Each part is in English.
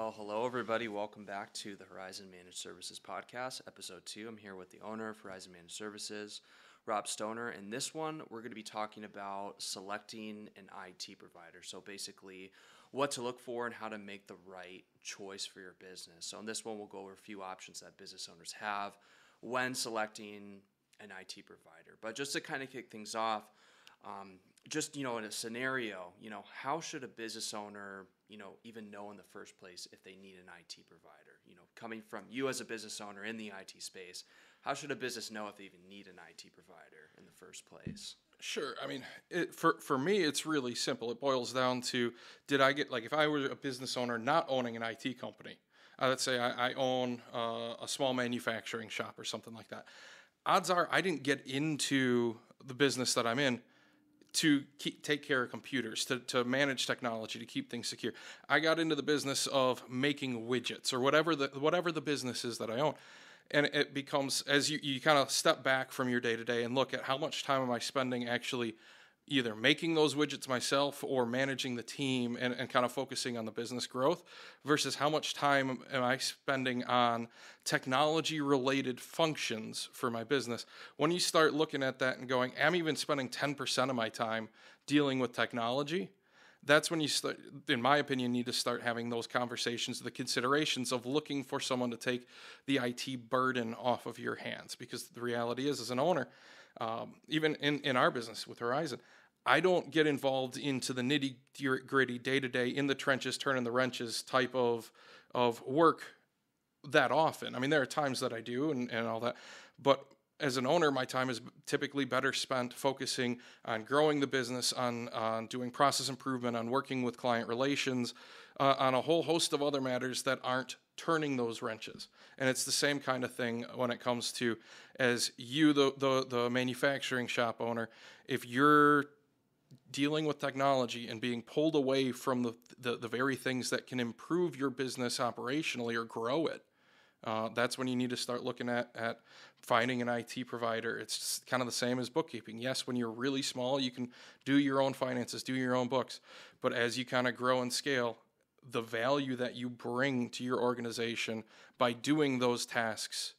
Well, hello everybody. Welcome back to the Horizon Managed Services Podcast, Episode 2. I'm here with the owner of Horizon Managed Services, Rob Stoner. In this one, we're going to be talking about selecting an IT provider. So basically, what to look for and how to make the right choice for your business. So in this one, we'll go over a few options that business owners have when selecting an IT provider. But just to kind of kick things off, in a scenario, how should a business owner, even know in the first place if they need an IT provider? Coming from you as a business owner in the IT space, how should a business know if they even need an IT provider in the first place? Sure. I mean, for me, it's really simple. It boils down to, if I were a business owner not owning an IT company, let's say I own a small manufacturing shop or something like that. Odds are I didn't get into the business that I'm in to take care of computers, to manage technology, to keep things secure. I got into the business of making widgets or whatever the business is that I own. And it becomes, as you kind of step back from your day-to-day and look at how much time am I spending actually either making those widgets myself or managing the team and kind of focusing on the business growth versus how much time am I spending on technology-related functions for my business. When you start looking at that and going, I'm even spending 10% of my time dealing with technology, that's when you start, in my opinion, need to start having those conversations, the considerations of looking for someone to take the IT burden off of your hands. Because the reality is, as an owner, even in our business with Horizon, I don't get involved into the nitty-gritty day-to-day in the trenches, turning the wrenches type of work that often. I mean, there are times that I do and all that, but as an owner, my time is typically better spent focusing on growing the business, on doing process improvement, on working with client relations, on a whole host of other matters that aren't turning those wrenches. And it's the same kind of thing when it comes to, as you, the manufacturing shop owner, if you're dealing with technology and being pulled away from the very things that can improve your business operationally or grow it, that's when you need to start looking at finding an IT provider. It's kind of the same as bookkeeping. Yes, when you're really small, you can do your own finances, do your own books. But as you kind of grow and scale, the value that you bring to your organization by doing those tasks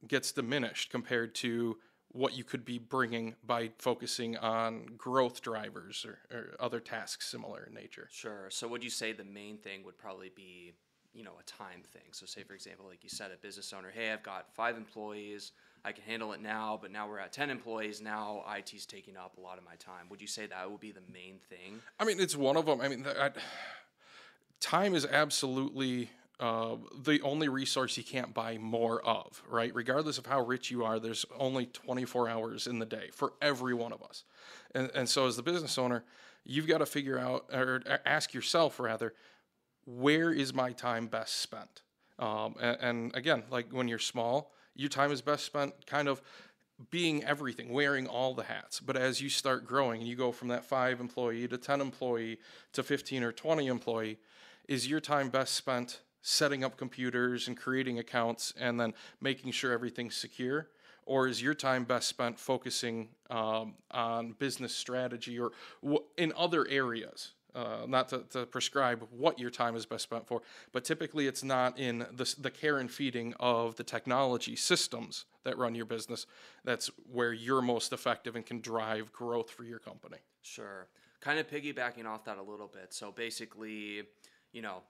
gets diminished compared to what you could be bringing by focusing on growth drivers or other tasks similar in nature. Sure. So would you say the main thing would probably be a time thing? So say, for example, like you said, a business owner, hey, I've got 5 employees, I can handle it now, but now we're at 10 employees, now IT's taking up a lot of my time. Would you say that would be the main thing? I mean, it's one of them. I mean, time is absolutely the only resource you can't buy more of, right? Regardless of how rich you are, there's only 24 hours in the day for every one of us. And so as the business owner, you've got to figure out, or ask yourself rather, where is my time best spent? And again, like when you're small, your time is best spent kind of being everything, wearing all the hats. But as you start growing and you go from that 5 employee to 10 employee to 15 or 20 employee, is your time best spent setting up computers and creating accounts and then making sure everything's secure? Or is your time best spent focusing on business strategy or in other areas? Not to prescribe what your time is best spent for, but typically it's not in the care and feeding of the technology systems that run your business. That's where you're most effective and can drive growth for your company. Sure. Kind of piggybacking off that a little bit. So basically,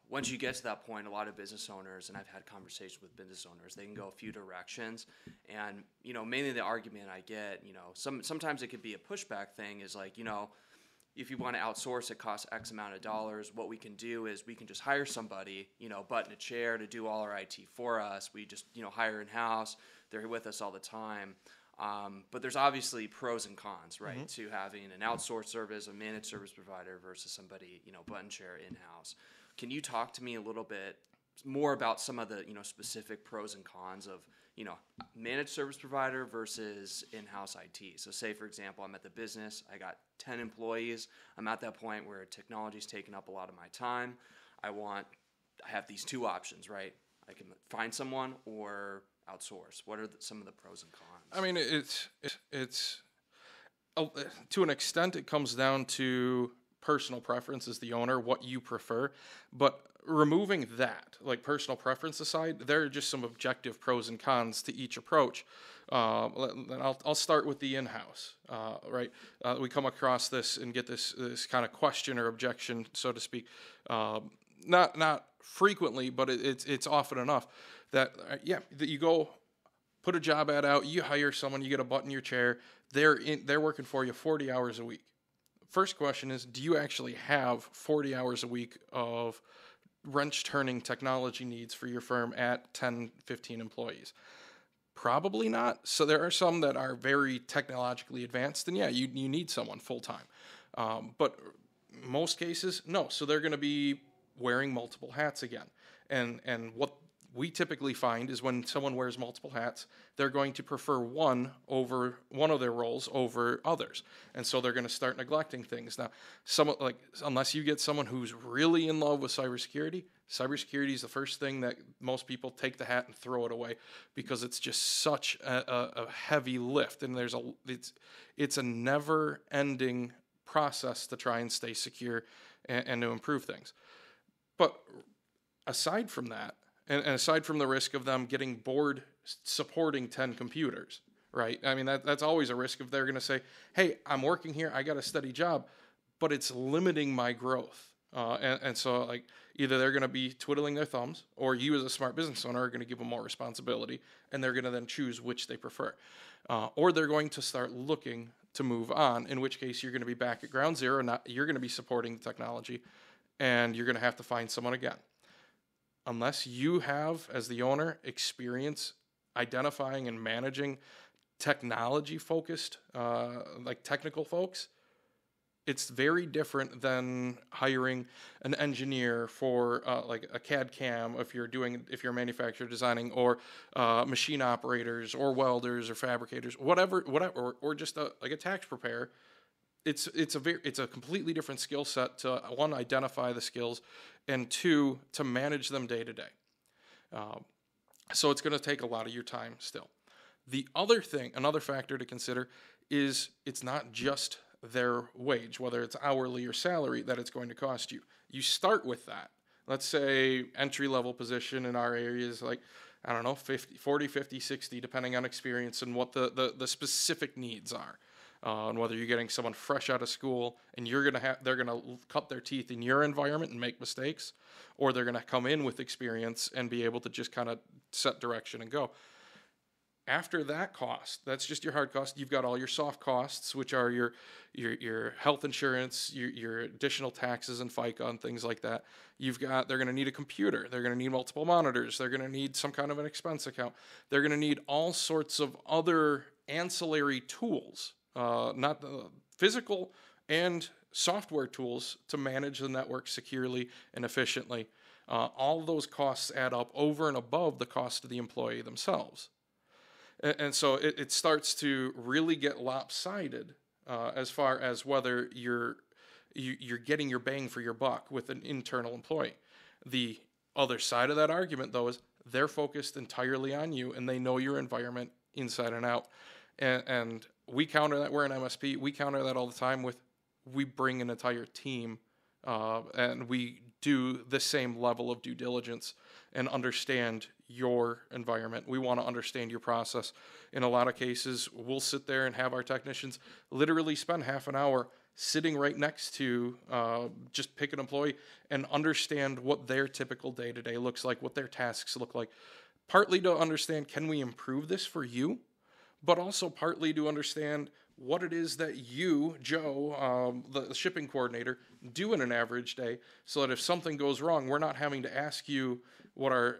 once you get to that point, a lot of business owners, and I've had conversations with business owners, they can go a few directions. And, mainly the argument I get, sometimes it could be a pushback thing is like, if you want to outsource, it costs X amount of dollars. What we can do is we can just hire somebody, butt in a chair to do all our IT for us. We just, hire in-house. They're with us all the time. But there's obviously pros and cons, right, Mm-hmm. to having an outsourced service, a managed service provider versus somebody, butt in chair in-house. Can you talk to me a little bit more about some of the, specific pros and cons of, managed service provider versus in-house IT? So say, for example, I'm at the business, I got 10 employees. I'm at that point where technology's taking up a lot of my time. I have these 2 options, right? I can find someone or outsource. What are some of the pros and cons? I mean, it's to an extent, it comes down to personal preference as the owner, what you prefer. But removing that, like personal preference aside, there are just some objective pros and cons to each approach. I'll start with the in-house, right? We come across this and get this kind of question or objection, so to speak, not frequently, but it's often enough that that you go put a job ad out, you hire someone, you get a butt in your chair, they're working for you 40 hours a week. First question is, do you actually have 40 hours a week of wrench turning technology needs for your firm at 10, 15 employees? Probably not. So there are some that are very technologically advanced, and you need someone full time. But most cases, no. So they're going to be wearing multiple hats again. And what we typically find is when someone wears multiple hats, they're going to prefer one of their roles over others. And so they're going to start neglecting things. Now, unless you get someone who's really in love with cybersecurity is the first thing that most people take the hat and throw it away, because it's just such a heavy lift, and it's a never-ending process to try and stay secure and to improve things. But aside from that, and aside from the risk of them getting bored supporting 10 computers, right? I mean, that's always a risk if they're going to say, hey, I'm working here, I got a steady job, but it's limiting my growth. And so, like, either they're going to be twiddling their thumbs, or you as a smart business owner are going to give them more responsibility, and they're going to then choose which they prefer. Or they're going to start looking to move on, in which case you're going to be back at ground zero, you're going to be supporting the technology, and you're going to have to find someone again. Unless you have, as the owner, experience identifying and managing technology-focused, like technical folks, it's very different than hiring an engineer for like a CAD CAM if you're manufacturer designing, or machine operators or welders or fabricators, whatever, or just a tax preparer. It's a completely different skill set to, one, identify the skills, and two, to manage them day to day. So it's going to take a lot of your time still. Another factor to consider is it's not just their wage, whether it's hourly or salary, that it's going to cost you. You start with that. Let's say entry-level position in our area is like, I don't know, 40, 50, 60, depending on experience and what the specific needs are. And whether you're getting someone fresh out of school and they're going to cut their teeth in your environment and make mistakes, or they're going to come in with experience and be able to just kind of set direction and go. After that cost, that's just your hard cost. You've got all your soft costs, which are your health insurance, your additional taxes and FICA and things like that. They're going to need a computer. They're going to need multiple monitors. They're going to need some kind of an expense account. They're going to need all sorts of other ancillary tools, not physical and software tools, to manage the network securely and efficiently. All of those costs add up over and above the cost of the employee themselves. And so it starts to really get lopsided as far as whether you're getting your bang for your buck with an internal employee. The other side of that argument, though, is they're focused entirely on you, and they know your environment inside and out. And we counter that. We're an MSP. We counter that all the time with, we bring an entire team, and we do the same level of due diligence and understand your environment. We want to understand your process. In a lot of cases, we'll sit there and have our technicians literally spend half an hour sitting right next to just pick an employee and understand what their typical day-to-day looks like, what their tasks look like. Partly to understand, can we improve this for you? But also partly to understand what it is that you, Joe, the shipping coordinator, do in an average day, so that if something goes wrong, we're not having to ask you what are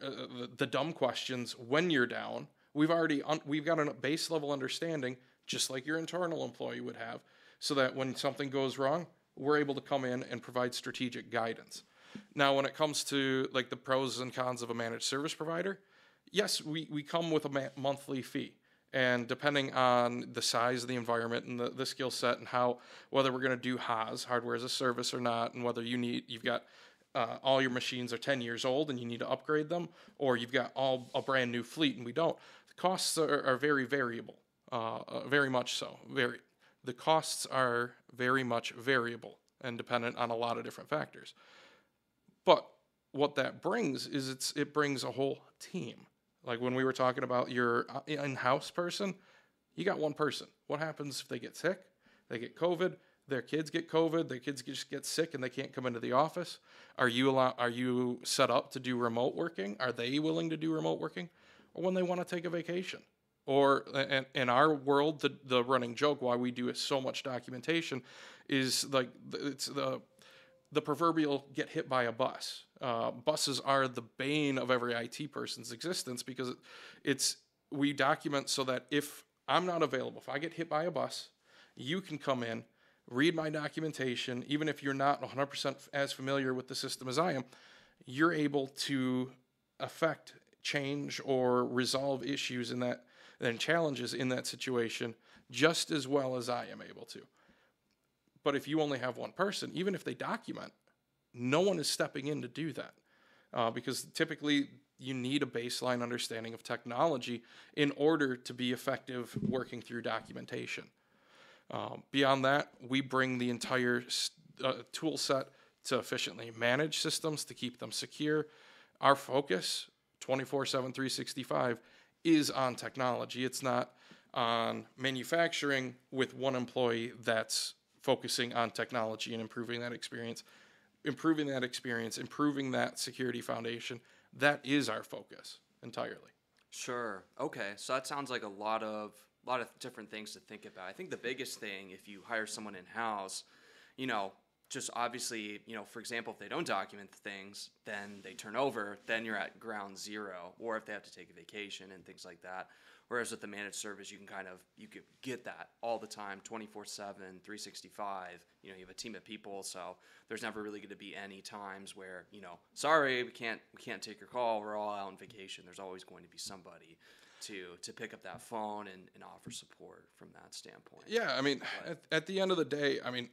the dumb questions when you're down. We've got a base level understanding, just like your internal employee would have, so that when something goes wrong, we're able to come in and provide strategic guidance. Now, when it comes to like the pros and cons of a managed service provider, yes, we come with a monthly fee. And depending on the size of the environment and the skill set, and whether we're going to do HAS, hardware as a service, or not, and whether you've got all your machines are 10 years old and you need to upgrade them, or you've got a brand new fleet and we don't. The costs are very variable, very much so. The costs are very much variable and dependent on a lot of different factors. But what that brings is it brings a whole team. Like when we were talking about your in-house person, you got one person. What happens if they get sick? They get COVID. Their kids get COVID. Their kids just get sick and they can't come into the office. Are you set up to do remote working? Are they willing to do remote working? Or when they want to take a vacation? Or in our world, the running joke why we do so much documentation is like it's the proverbial get hit by a bus. Buses are the bane of every IT person's existence because we document so that if I'm not available, if I get hit by a bus, you can come in, read my documentation, even if you're not 100% as familiar with the system as I am, you're able to affect change or resolve issues in that and challenges in that situation just as well as I am able to. But if you only have one person, even if they document, no one is stepping in to do that because typically you need a baseline understanding of technology in order to be effective working through documentation. Beyond that, we bring the entire tool set to efficiently manage systems, to keep them secure. Our focus, 24/7, 365, is on technology. It's not on manufacturing with one employee that's focusing on technology and improving that experience, improving that security foundation. That is our focus entirely. Sure. Okay. So that sounds like a lot of different things to think about. I think the biggest thing, if you hire someone in-house, just obviously, for example, if they don't document the things, then they turn over, then you're at ground zero, or if they have to take a vacation and things like that. Whereas with the managed service, you could get that all the time, 24/7, 365. You have a team of people, so there's never really going to be any times where, sorry, we can't take your call. We're all out on vacation. There's always going to be somebody to pick up that phone and offer support from that standpoint. Yeah, I mean, at the end of the day, I mean,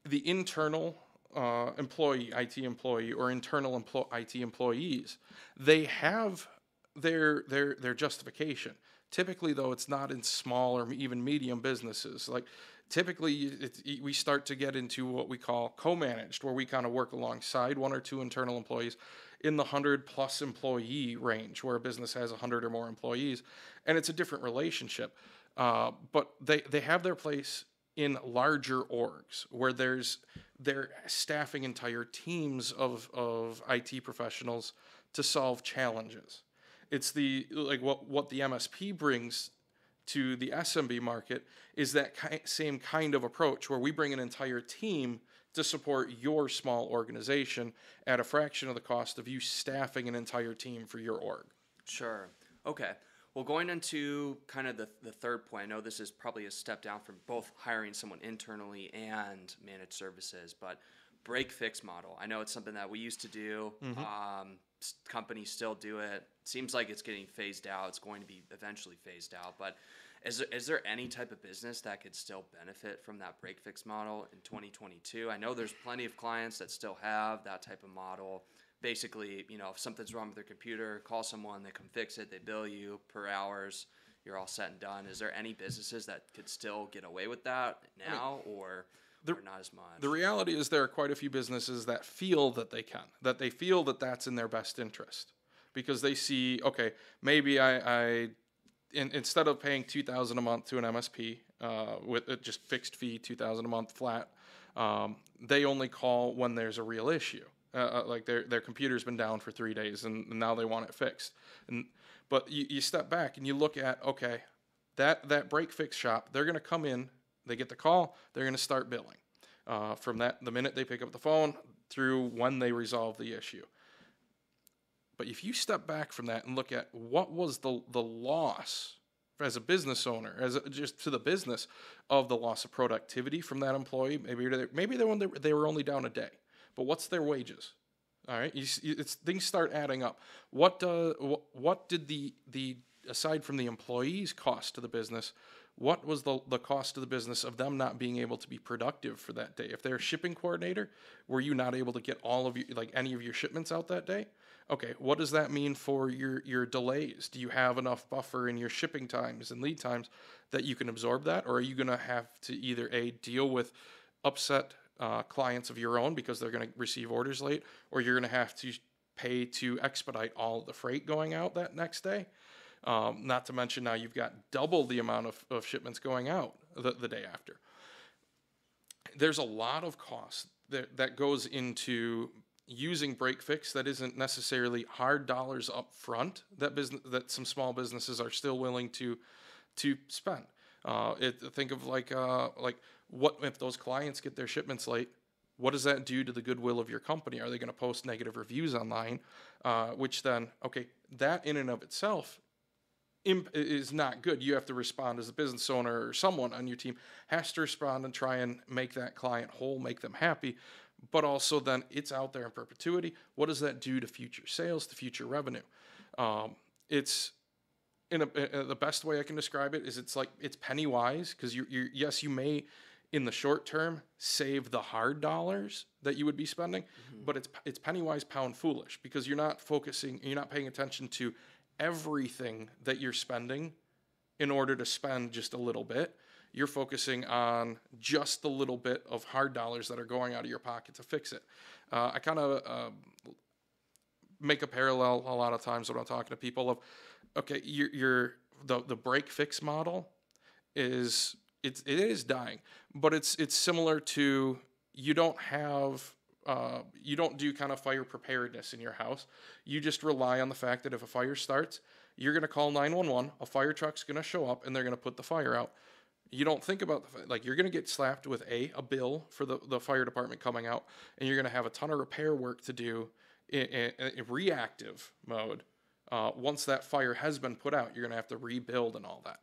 the internal IT employee or internal IT employees, they have their justification. Typically, though, it's not in small or even medium businesses. Like typically, we start to get into what we call co-managed, where we kind of work alongside one or two internal employees in the 100+ employee range, where a business has 100 or more employees, and it's a different relationship. But they have their place in larger orgs where they're staffing entire teams of IT professionals to solve challenges. It's what the MSP brings to the SMB market is that same kind of approach where we bring an entire team to support your small organization at a fraction of the cost of you staffing an entire team for your org. Sure. Okay. Well, going into kind of the third point, I know this is probably a step down from both hiring someone internally and managed services, but break-fix model. I know it's something that we used to do. Mm-hmm. Companies still do it. Seems like it's getting phased out. It's going to be eventually phased out. But is there any type of business that could still benefit from that break-fix model in 2022? I know there's plenty of clients that still have that type of model. Basically, if something's wrong with their computer, call someone, they come fix it, they bill you per hours, you're all set and done. Is there any businesses that could still get away with that now or not as much? The reality is there are quite a few businesses that feel that they can, that they feel that that's in their best interest because they see, okay, maybe I instead of paying $2,000 a month to an MSP with a just fixed fee, $2,000 a month flat, they only call when there's a real issue. Like their computer's been down for 3 days and now they want it fixed. But you step back and you look at, okay, that break fix shop, they're going to come in, they get the call, they're going to start billing. From the minute they pick up the phone through when they resolve the issue. But if you step back from that and look at what was the loss as a business owner, just to the business of the loss of productivity from that employee, maybe they were only down a day. But what's their wages? All right, things start adding up. What did the aside from the employees' cost to the business? What was the cost to the business of them not being able to be productive for that day? If they're a shipping coordinator, were you not able to get any of your shipments out that day? Okay, what does that mean for your delays? Do you have enough buffer in your shipping times and lead times that you can absorb that, or are you going to have to either deal with upset clients of your own because they're going to receive orders late, or you're going to have to pay to expedite all of the freight going out that next day. Not to mention now you've got double the amount of shipments going out the day after. There's a lot of cost that goes into using break fix that isn't necessarily hard dollars up front that some small businesses are still willing to spend. Think of like what if those clients get their shipments late? What does that do to the goodwill of your company? Are they going to post negative reviews online? Which then, okay, that in and of itself is not good. You have to respond as a business owner, or someone on your team has to respond and try and make that client whole, make them happy. But also then it's out there in perpetuity. What does that do to future sales, to future revenue? It's the best way I can describe it is it's penny wise, because yes, you may in the short term save the hard dollars that you would be spending, but it's penny wise, pound foolish, because you're not paying attention to everything that you're spending in order to spend just a little bit. You're focusing on just the little bit of hard dollars that are going out of your pocket to fix it. I kind of make a parallel a lot of times when I'm talking to people of, okay, the break fix model it is dying, but it's similar to you don't do kind of fire preparedness in your house. You just rely on the fact that if a fire starts, you're going to call 911, a fire truck's going to show up, and they're going to put the fire out. You don't think about you're going to get slapped with a bill for the fire department coming out, and you're going to have a ton of repair work to do in reactive mode. Once that fire has been put out, you're going to have to rebuild and all that.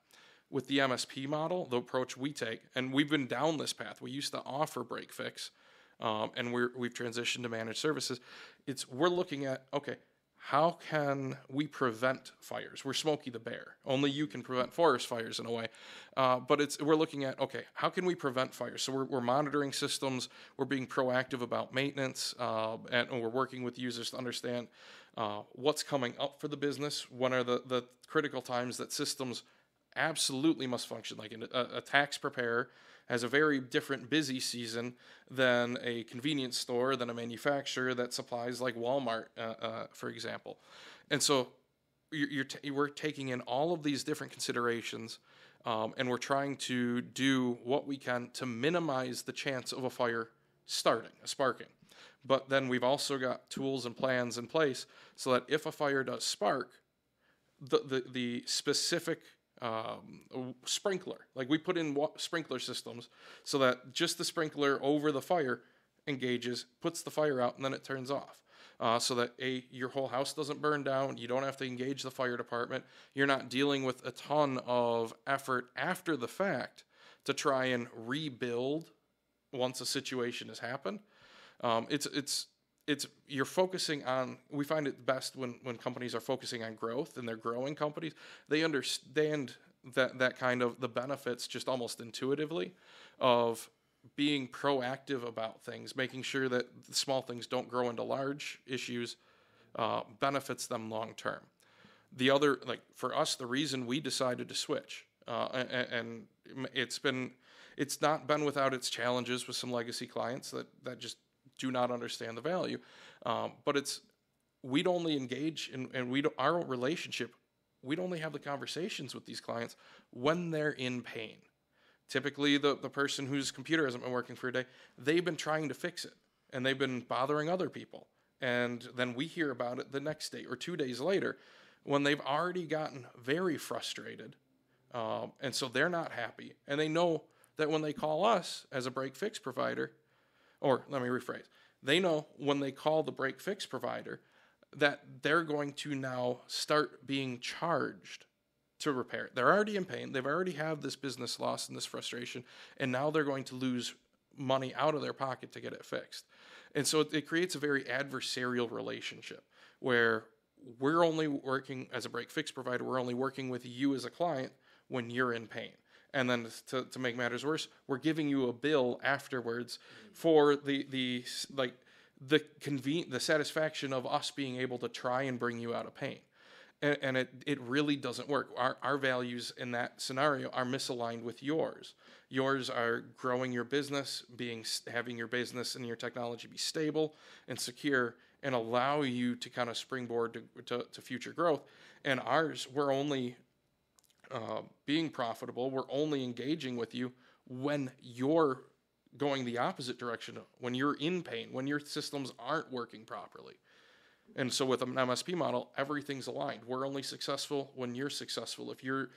With the MSP model, the approach we take, and we've been down this path. We used to offer break fix, and we've transitioned to managed services. We're looking at, okay, how can we prevent fires? We're Smokey the Bear. Only you can prevent forest fires in a way. But we're looking at, okay, how can we prevent fires? So we're monitoring systems. We're being proactive about maintenance, and we're working with users to understand what's coming up for the business. When are the critical times that systems absolutely must function? Like a tax preparer has a very different busy season than a convenience store, than a manufacturer that supplies like Walmart, for example. And so we're taking in all of these different considerations, and we're trying to do what we can to minimize the chance of a fire sparking. But then we've also got tools and plans in place so that if a fire does spark, the specific sprinkler, like we put in sprinkler systems so that just the sprinkler over the fire engages, puts the fire out, and then it turns off. So that your whole house doesn't burn down. You don't have to engage the fire department. You're not dealing with a ton of effort after the fact to try and rebuild once a situation has happened. You're focusing on, we find it best when companies are focusing on growth and they're growing companies. They understand that kind of the benefits just almost intuitively of being proactive about things, making sure that the small things don't grow into large issues, benefits them long term. The other, for us, the reason we decided to switch, and it's not been without its challenges with some legacy clients that just do not understand the value. But we'd only engage and our relationship, we'd only have the conversations with these clients when they're in pain. Typically the person whose computer hasn't been working for a day, they've been trying to fix it and they've been bothering other people. And then we hear about it the next day or 2 days later when they've already gotten very frustrated. And so they're not happy. And they know that when they call us as a break fix provider, or let me rephrase, they know when they call the break fix provider that they're going to now start being charged to repair it. They're already in pain. They've already have this business loss and this frustration, and now they're going to lose money out of their pocket to get it fixed. And so it creates a very adversarial relationship where we're only working as a break fix provider, we're only working with you as a client when you're in pain. And then to make matters worse, we're giving you a bill afterwards for the satisfaction of us being able to try and bring you out of pain. And it really doesn't work. Our values in that scenario are misaligned with yours. Yours are growing your business, having your business and your technology be stable and secure and allow you to kind of springboard to future growth. And ours, we're only being profitable. We're only engaging with you when you're going the opposite direction, when you're in pain, when your systems aren't working properly. And so with an MSP model, everything's aligned. We're only successful when you're successful. If you're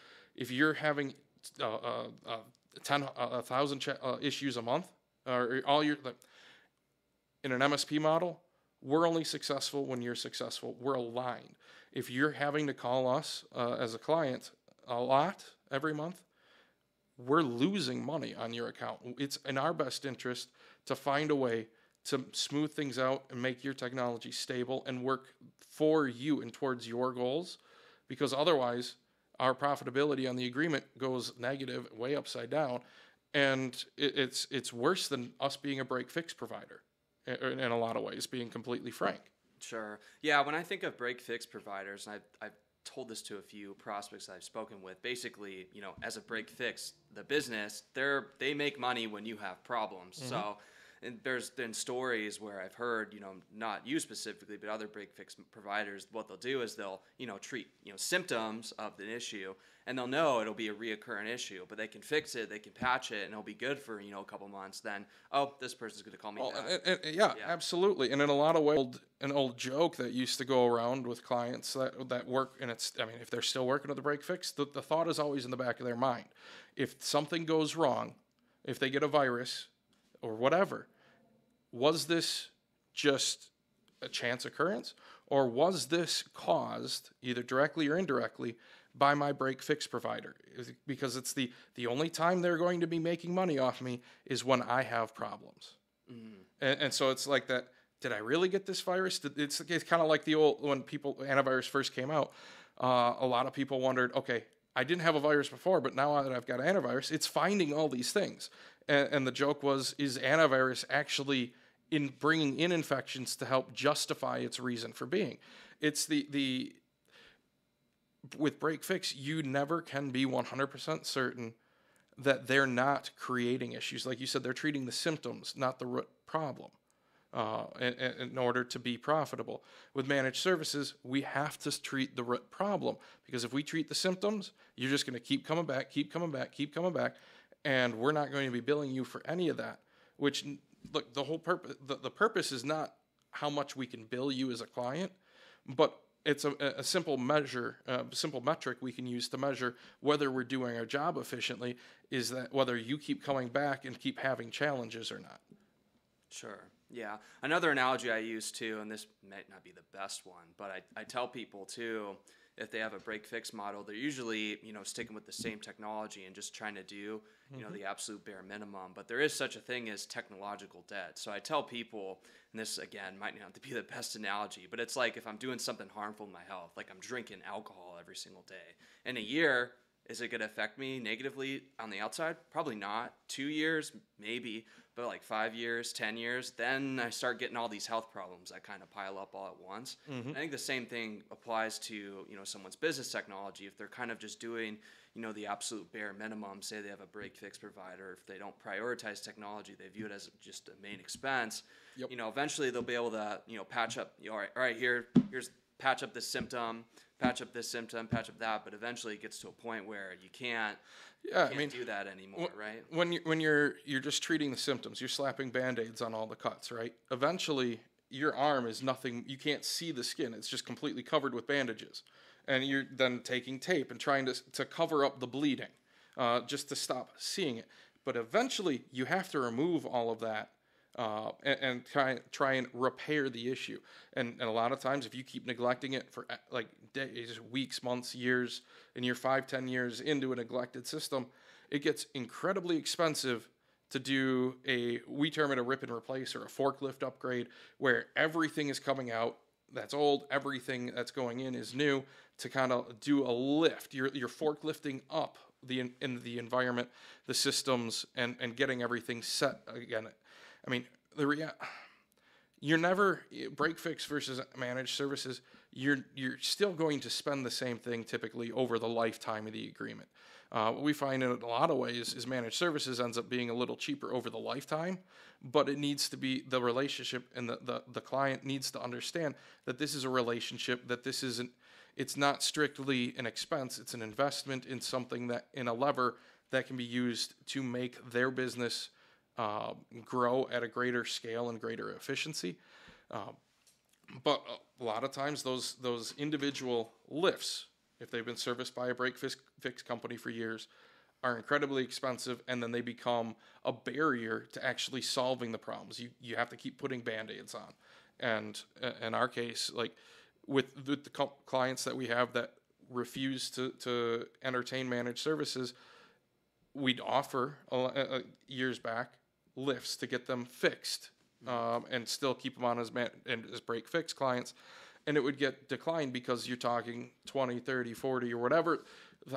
having 1,000 issues a month, or all your in an MSP model, we're only successful when you're successful. We're aligned. If you're having to call us as a client a lot every month, we're losing money on your account. It's in our best interest to find a way to smooth things out and make your technology stable and work for you and towards your goals, because otherwise our profitability on the agreement goes negative, way upside down, and it's worse than us being a break-fix provider in a lot of ways, being completely frank. Sure. Yeah, when I think of break-fix providers, and I've told this to a few prospects I've spoken with, basically, as a break-fix, the business, they make money when you have problems. Mm-hmm. So, and there's been stories where I've heard, not you specifically, but other break-fix providers, what they'll do is they'll, treat, symptoms of the issue, and they'll know it'll be a reoccurring issue, but they can fix it, they can patch it, and it'll be good for, a couple months. Then, this person's going to call me back. Yeah, absolutely. And in a lot of ways, an old joke that used to go around with clients that work, and if they're still working with the break-fix, the thought is always in the back of their mind. If something goes wrong, if they get a virus or whatever, was this just a chance occurrence, or was this caused either directly or indirectly by my break-fix provider? Because it's the only time they're going to be making money off me is when I have problems. Mm. And so it's like that. Did I really get this virus? It's kind of like the old, when antivirus first came out, a lot of people wondered, okay, I didn't have a virus before, but now that I've got antivirus, it's finding all these things. And the joke was, is antivirus actually in bringing in infections to help justify its reason for being? It's with break-fix, you never can be 100% certain that they're not creating issues. Like you said, they're treating the symptoms, not the root problem, in order to be profitable. With managed services, we have to treat the root problem, because if we treat the symptoms, you're just going to keep coming back, and we're not going to be billing you for any of that. Which, look, the whole purpose, the purpose is not how much we can bill you as a client, but it's a simple measure, simple metric we can use to measure whether we're doing our job efficiently, is that whether you keep coming back and keep having challenges or not. Sure. Yeah. Another analogy I use too, and this might not be the best one, but I tell people too, if they have a break-fix model, they're usually, sticking with the same technology and just trying to do, the absolute bare minimum. But there is such a thing as technological debt. So I tell people, and this, again, might not be the best analogy, but it's like if I'm doing something harmful to my health, like I'm drinking alcohol every single day. In a year, is it going to affect me negatively on the outside? Probably not. 2 years, maybe. But like 5 years, 10 years, then I start getting all these health problems that kind of pile up all at once. Mm-hmm. I think the same thing applies to, someone's business technology. If they're kind of just doing, the absolute bare minimum, say they have a break-fix provider, if they don't prioritize technology, they view it as just a main expense, yep. Eventually they'll be able to, patch up, all right, here's patch up this symptom, patch up that, but eventually it gets to a point where you can't do that anymore, right? When you're just treating the symptoms, you're slapping Band-Aids on all the cuts, right? Eventually, your arm is nothing. You can't see the skin. It's just completely covered with bandages. And you're then taking tape and trying to cover up the bleeding just to stop seeing it. But eventually, you have to remove all of that and try and repair the issue. And a lot of times, if you keep neglecting it for like days, weeks, months, years, and you're 5-10 years into a neglected system, it gets incredibly expensive to do we term it a rip and replace or a forklift upgrade, where everything is coming out that's old, everything that's going in is new, to kind of do a lift. You're forklifting up in the environment, the systems, and getting everything set again. I mean, you're never break-fix versus managed services. you're still going to spend the same thing typically over the lifetime of the agreement. What we find in a lot of ways is managed services ends up being a little cheaper over the lifetime, but it needs to be the relationship, and the client needs to understand that this is a relationship, that this isn't, it's not strictly an expense, it's an investment in something, that in a lever that can be used to make their business grow at a greater scale and greater efficiency. But a lot of times those individual lifts, if they've been serviced by a break fix company for years, are incredibly expensive, and then they become a barrier to actually solving the problems. You have to keep putting Band-Aids on. And in our case, like with the clients that we have that refuse to entertain managed services, we'd offer years back lifts to get them fixed, and still keep them on as break fix clients. And it would get declined because you're talking 20, 30, 40 or whatever,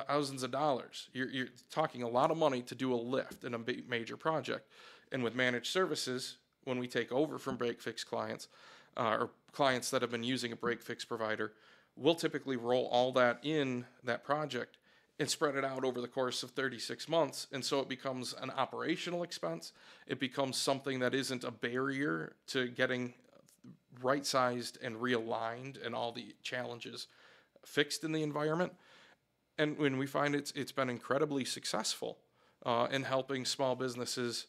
thousands of dollars. You're talking a lot of money to do a lift in a major project. And with managed services, when we take over from break fix clients, or clients that have been using a break fix provider, we'll typically roll all that in that project and spread it out over the course of 36 months. And so it becomes an operational expense. It becomes something that isn't a barrier to getting right-sized and realigned and all the challenges fixed in the environment. And when we find it's been incredibly successful in helping small businesses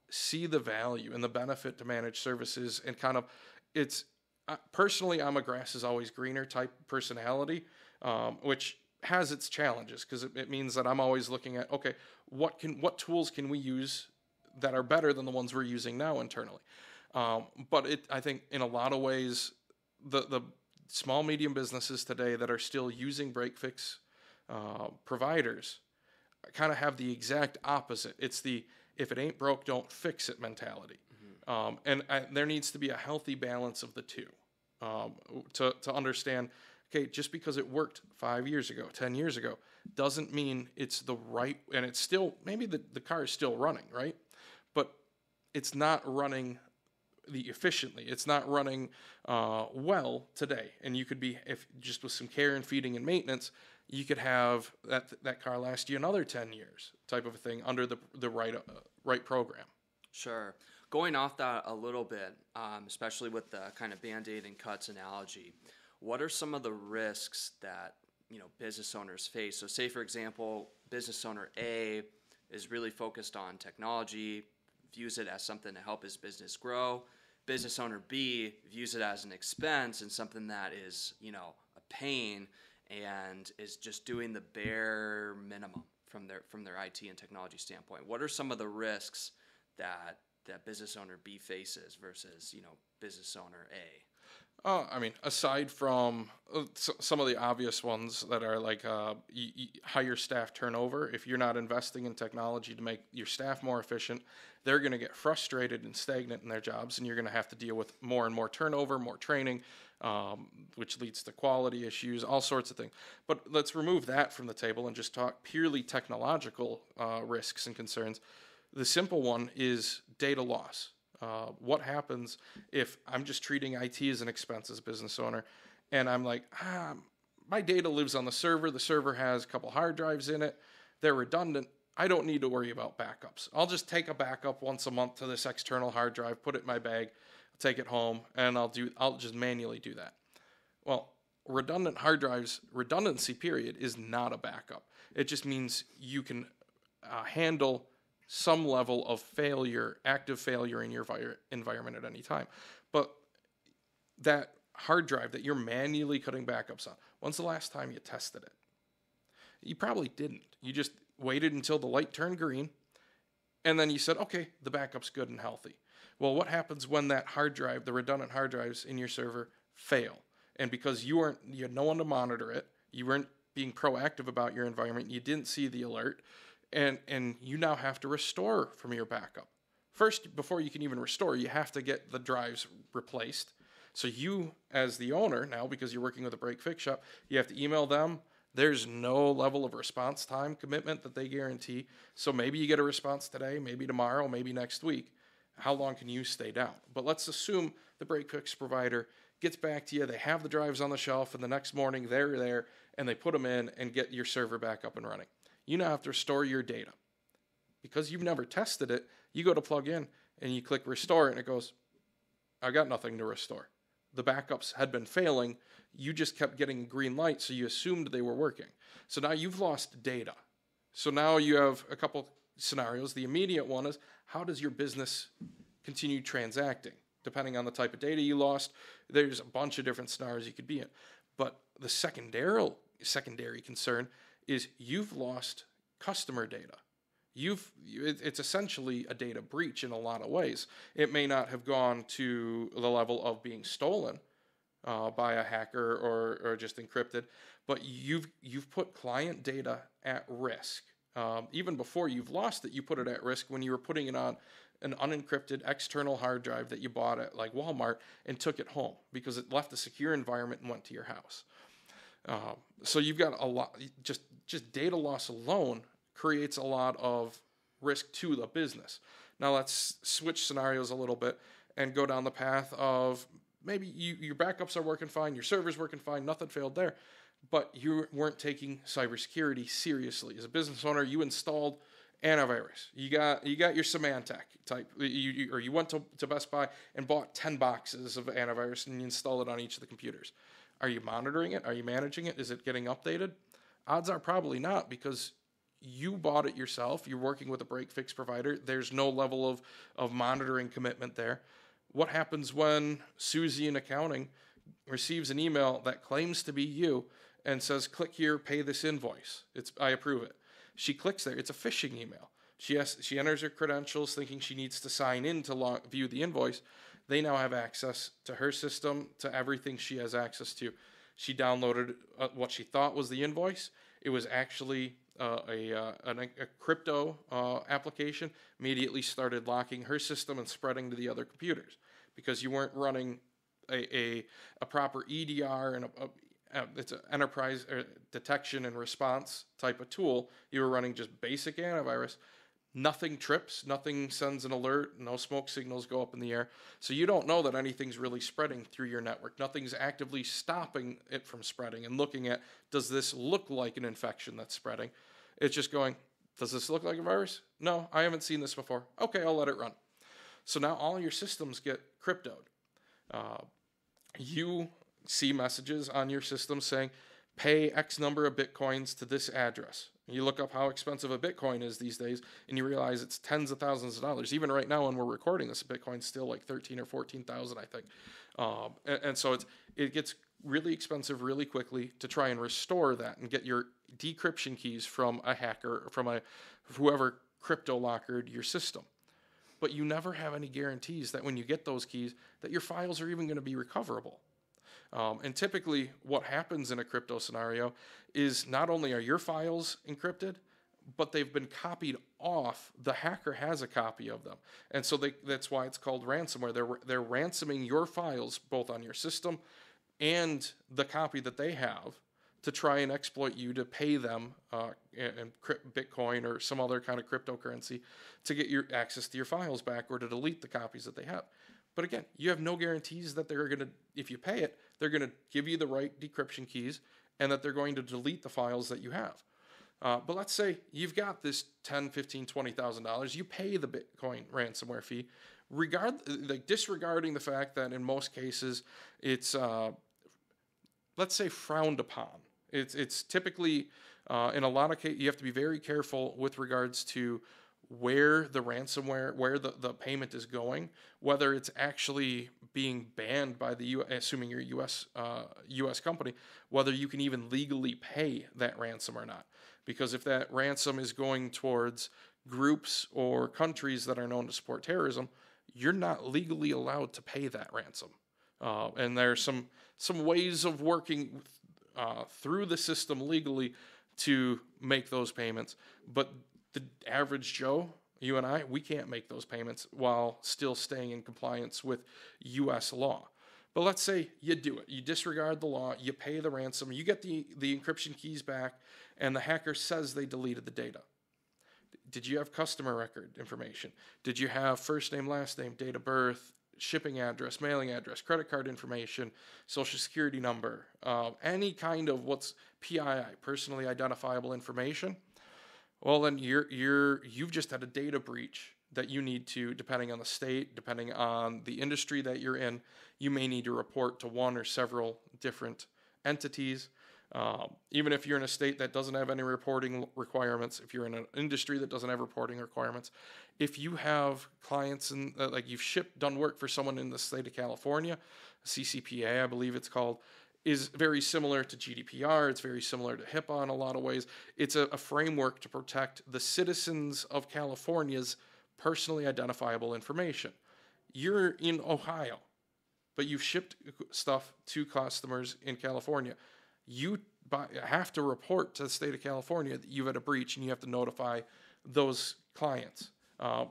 see the value and the benefit to managed services, and kind of, it's personally, I'm a grass is always greener type personality, which has its challenges, because it means that I'm always looking at, okay, what tools can we use that are better than the ones we're using now internally. But I think in a lot of ways, the small, medium businesses today that are still using break fix providers kind of have the exact opposite. It's the if it ain't broke, don't fix it mentality. And there needs to be a healthy balance of the two, to understand, okay, just because it worked 5 years ago, 10 years ago, doesn't mean it's the right, and it's still, maybe the car is still running, right? But it's not running efficiently. It's not running well today. And you could be, if just with some care and feeding and maintenance, you could have that car last you another 10 years type of a thing under the right program. Sure. Going off that a little bit, especially with the kind of Band-Aid and cuts analogy, what are some of the risks that business owners face? So say, for example, business owner A is really focused on technology, views it as something to help his business grow. Business owner B views it as an expense and something that is, a pain, and is just doing the bare minimum from their IT and technology standpoint. What are some of the risks that business owner B faces versus, business owner A? I mean, aside from some of the obvious ones that are like higher staff turnover, if you're not investing in technology to make your staff more efficient, they're going to get frustrated and stagnant in their jobs, and you're going to have to deal with more and more turnover, more training, which leads to quality issues, all sorts of things. But let's remove that from the table and just talk purely technological risks and concerns. The simple one is data loss. What happens if I'm just treating IT as an expense as a business owner, and I'm like, my data lives on the server has a couple hard drives in it, they're redundant, I don't need to worry about backups. I'll just take a backup once a month to this external hard drive, put it in my bag, take it home, and I'll just manually do that. Well, redundant hard drives, redundancy period, is not a backup. It just means you can handle some level of failure, active failure in your environment at any time. But that hard drive that you're manually cutting backups on, when's the last time you tested it? You probably didn't. You just waited until the light turned green, and then you said, okay, the backup's good and healthy. Well, what happens when that hard drive, the redundant hard drives in your server, fail? And because you had no one to monitor it, you weren't being proactive about your environment, you didn't see the alert, and you now have to restore from your backup. First, before you can even restore, you have to get the drives replaced. So you, as the owner now, because you're working with a break fix shop, you have to email them. There's no level of response time commitment that they guarantee. So maybe you get a response today, maybe tomorrow, maybe next week. How long can you stay down? But let's assume the break fix provider gets back to you, they have the drives on the shelf, and the next morning they're there, and they put them in and get your server back up and running. You now have to restore your data. Because you've never tested it, you go to plug in, and you click restore, and it goes, I got nothing to restore. The backups had been failing. You just kept getting a green light, so you assumed they were working. So now you've lost data. So now you have a couple scenarios. The immediate one is, how does your business continue transacting? Depending on the type of data you lost, there's a bunch of different scenarios you could be in. But the secondary concern is you've lost customer data. It's essentially a data breach in a lot of ways. It may not have gone to the level of being stolen by a hacker or just encrypted, but you've put client data at risk. Even before you've lost it, you put it at risk when you were putting it on an unencrypted external hard drive that you bought at like Walmart and took it home because it left a secure environment and went to your house. So you've got a lot, just data loss alone creates a lot of risk to the business. Now let's switch scenarios a little bit and go down the path of maybe your backups are working fine, your server's working fine, nothing failed there, but you weren't taking cybersecurity seriously. As a business owner, you installed antivirus. You got your Symantec type, you went to Best Buy and bought 10 boxes of antivirus and you installed it on each of the computers. Are you monitoring it? Are you managing it? Is it getting updated? Odds are probably not, because you bought it yourself. You're working with a break-fix provider. There's no level of monitoring commitment there. What happens when Susie in accounting receives an email that claims to be you and says, click here, pay this invoice? I approve it. She clicks there. It's a phishing email. She enters her credentials thinking she needs to sign in to view the invoice. They now have access to her system, to everything she has access to. She downloaded what she thought was the invoice. It was actually a crypto application. Immediately started locking her system and spreading to the other computers because you weren't running a proper EDR and it's an enterprise detection and response type of tool. You were running just basic antivirus. Nothing trips, nothing sends an alert, no smoke signals go up in the air. So you don't know that anything's really spreading through your network. Nothing's actively stopping it from spreading and looking at, does this look like an infection that's spreading? It's just going, does this look like a virus? No, I haven't seen this before. Okay, I'll let it run. So now all your systems get cryptoed. You see messages on your system saying, pay X number of Bitcoins to this address. You look up how expensive a Bitcoin is these days, and you realize it's tens of thousands of dollars. Even right now when we're recording this, a Bitcoin's still like 13 or 14,000, I think. And so it gets really expensive really quickly to try and restore that and get your decryption keys from a hacker, from whoever crypto lockered your system. But you never have any guarantees that when you get those keys that your files are even going to be recoverable. And typically what happens in a crypto scenario is not only are your files encrypted, but they've been copied off. The hacker has a copy of them. And so that's why it's called ransomware. They're ransoming your files both on your system and the copy that they have to try and exploit you to pay them in Bitcoin or some other kind of cryptocurrency to get your access to your files back or to delete the copies that they have. But again, you have no guarantees that they're going to, if you pay it, they're going to give you the right decryption keys and that they're going to delete the files that you have. But let's say you've got this $10,000, $15,000, $20,000. You pay the Bitcoin ransomware fee, disregarding the fact that in most cases it's, let's say, frowned upon. It's typically, in a lot of cases, you have to be very careful with regards to where the ransomware, where the payment is going, whether it's actually being banned by the U.S., assuming you're a U.S. company, whether you can even legally pay that ransom or not. Because if that ransom is going towards groups or countries that are known to support terrorism, you're not legally allowed to pay that ransom. And there's some ways of working through the system legally to make those payments, but the average Joe, you and I, we can't make those payments while still staying in compliance with U.S. law. But let's say you do it. You disregard the law, you pay the ransom, you get the encryption keys back, and the hacker says they deleted the data. Did you have customer record information? Did you have first name, last name, date of birth, shipping address, mailing address, credit card information, social security number, any kind of what's PII, personally identifiable information, well, then you've just had a data breach that you need to, depending on the state, depending on the industry that you're in, you may need to report to one or several different entities. Even if you're in a state that doesn't have any reporting requirements, if you're in an industry that doesn't have reporting requirements, if you have clients and like you've done work for someone in the state of California, CCPA, I believe it's called, is very similar to GDPR. It's very similar to HIPAA in a lot of ways. It's a framework to protect the citizens of California's personally identifiable information. You're in Ohio, but you've shipped stuff to customers in California. You have to report to the state of California that you've had a breach, and you have to notify those clients,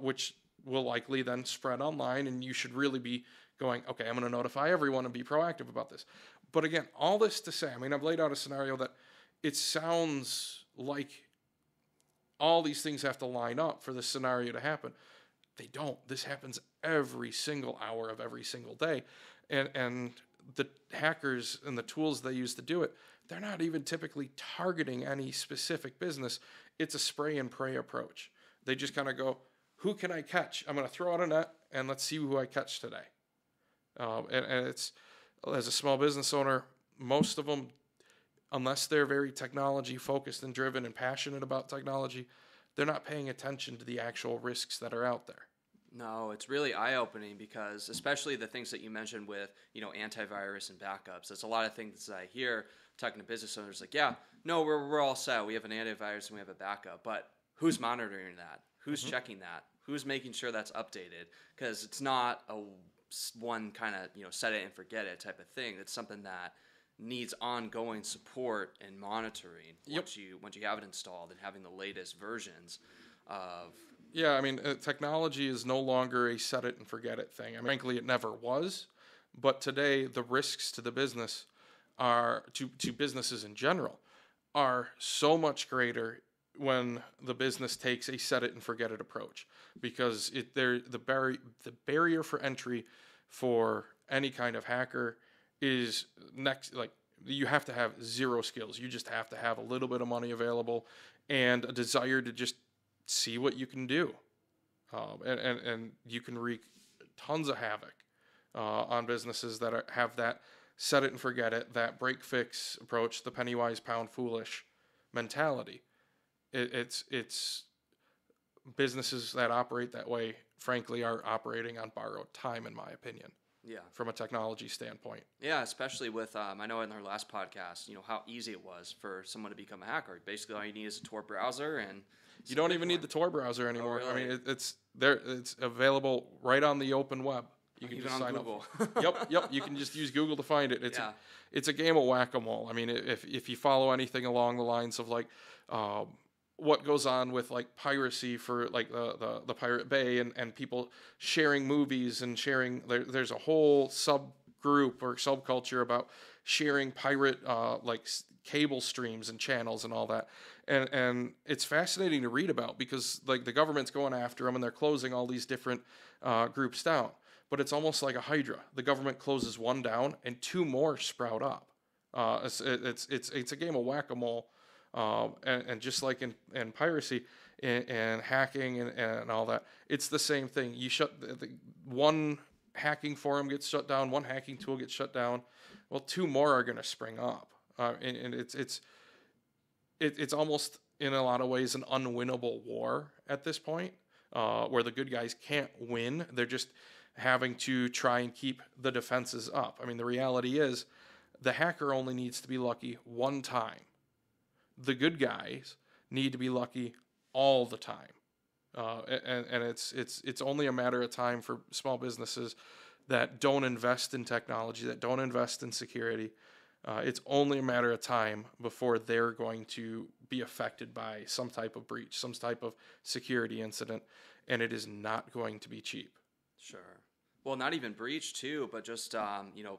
which will likely then spread online, and you should really be going, okay, I'm going to notify everyone and be proactive about this. But again, all this to say, I mean, I've laid out a scenario that it sounds like all these things have to line up for this scenario to happen. They don't. This happens every single hour of every single day. And the hackers and the tools they use to do it, they're not even typically targeting any specific business. It's a spray and pray approach. They just kind of go, who can I catch? I'm going to throw out a net and let's see who I catch today. And it's, as a small business owner, most of them, unless they're very technology focused and driven and passionate about technology, they're not paying attention to the actual risks that are out there. No, it's really eye-opening because especially the things that you mentioned with, antivirus and backups. There's a lot of things that I hear talking to business owners like, yeah, no, we're all set. We have an antivirus and we have a backup. But who's monitoring that? Who's checking that? Who's making sure that's updated? Because it's not a one kind of, set it and forget it type of thing. It's something that needs ongoing support and monitoring once you have it installed and having the latest versions of. Yeah, I mean, technology is no longer a set it and forget it thing. I mean, frankly, it never was. But today, the risks to the business are, to businesses in general, are so much greater when the business takes a set it and forget it approach, because the barrier for entry for any kind of hacker is you have to have zero skills. You just have to have a little bit of money available and a desire to just see what you can do, and you can wreak tons of havoc on businesses that have that set it and forget it, that break fix approach, the penny wise pound foolish mentality. It's businesses that operate that way, frankly, are operating on borrowed time, in my opinion. Yeah. From a technology standpoint. Yeah, especially with, I know in our last podcast, how easy it was for someone to become a hacker. Basically, all you need is a Tor browser, and you don't even need the Tor browser anymore. Oh, really? I mean, it's there. It's available right on the open web. You can even just sign Google. up. Yep. You can just use Google to find it. It's a game of whack-a-mole. I mean, if you follow anything along the lines of what goes on with piracy for the Pirate Bay and people sharing movies and sharing, there's a whole subgroup or subculture about sharing pirate cable streams and channels and all that. And it's fascinating to read about because the government's going after them and they're closing all these different groups down. But it's almost like a hydra. The government closes one down and two more sprout up. It's a game of whack-a-mole. And just like in piracy and hacking and all that, it's the same thing. You one hacking forum gets shut down, one hacking tool gets shut down. Well, two more are going to spring up, and it's almost in a lot of ways an unwinnable war at this point, where the good guys can't win. They're just having to try and keep the defenses up. I mean, the reality is the hacker only needs to be lucky one time. The good guys need to be lucky all the time, and it's only a matter of time for small businesses that don't invest in technology, that don't invest in security. It's only a matter of time before they're going to be affected by some type of breach, some type of security incident, and it is not going to be cheap. Sure. Well, not even breach too, but just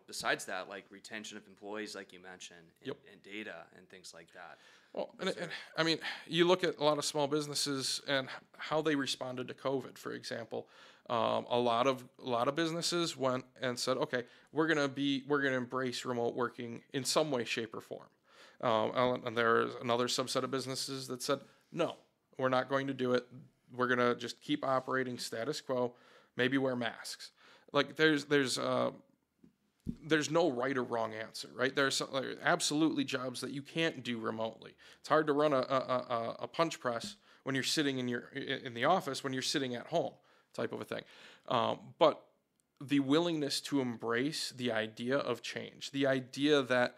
besides that, like retention of employees, like you mentioned, and data and things like that. Well, and I mean, you look at a lot of small businesses and how they responded to COVID, for example. A lot of businesses went and said, okay, we're gonna embrace remote working in some way, shape, or form. And there's another subset of businesses that said, no, we're not going to do it. We're gonna just keep operating status quo. Maybe wear masks. Like there's no right or wrong answer, right? There's absolutely jobs that you can't do remotely. It's hard to run a punch press when you're sitting in the office, when you're sitting at home, type of a thing. But the willingness to embrace the idea of change, the idea that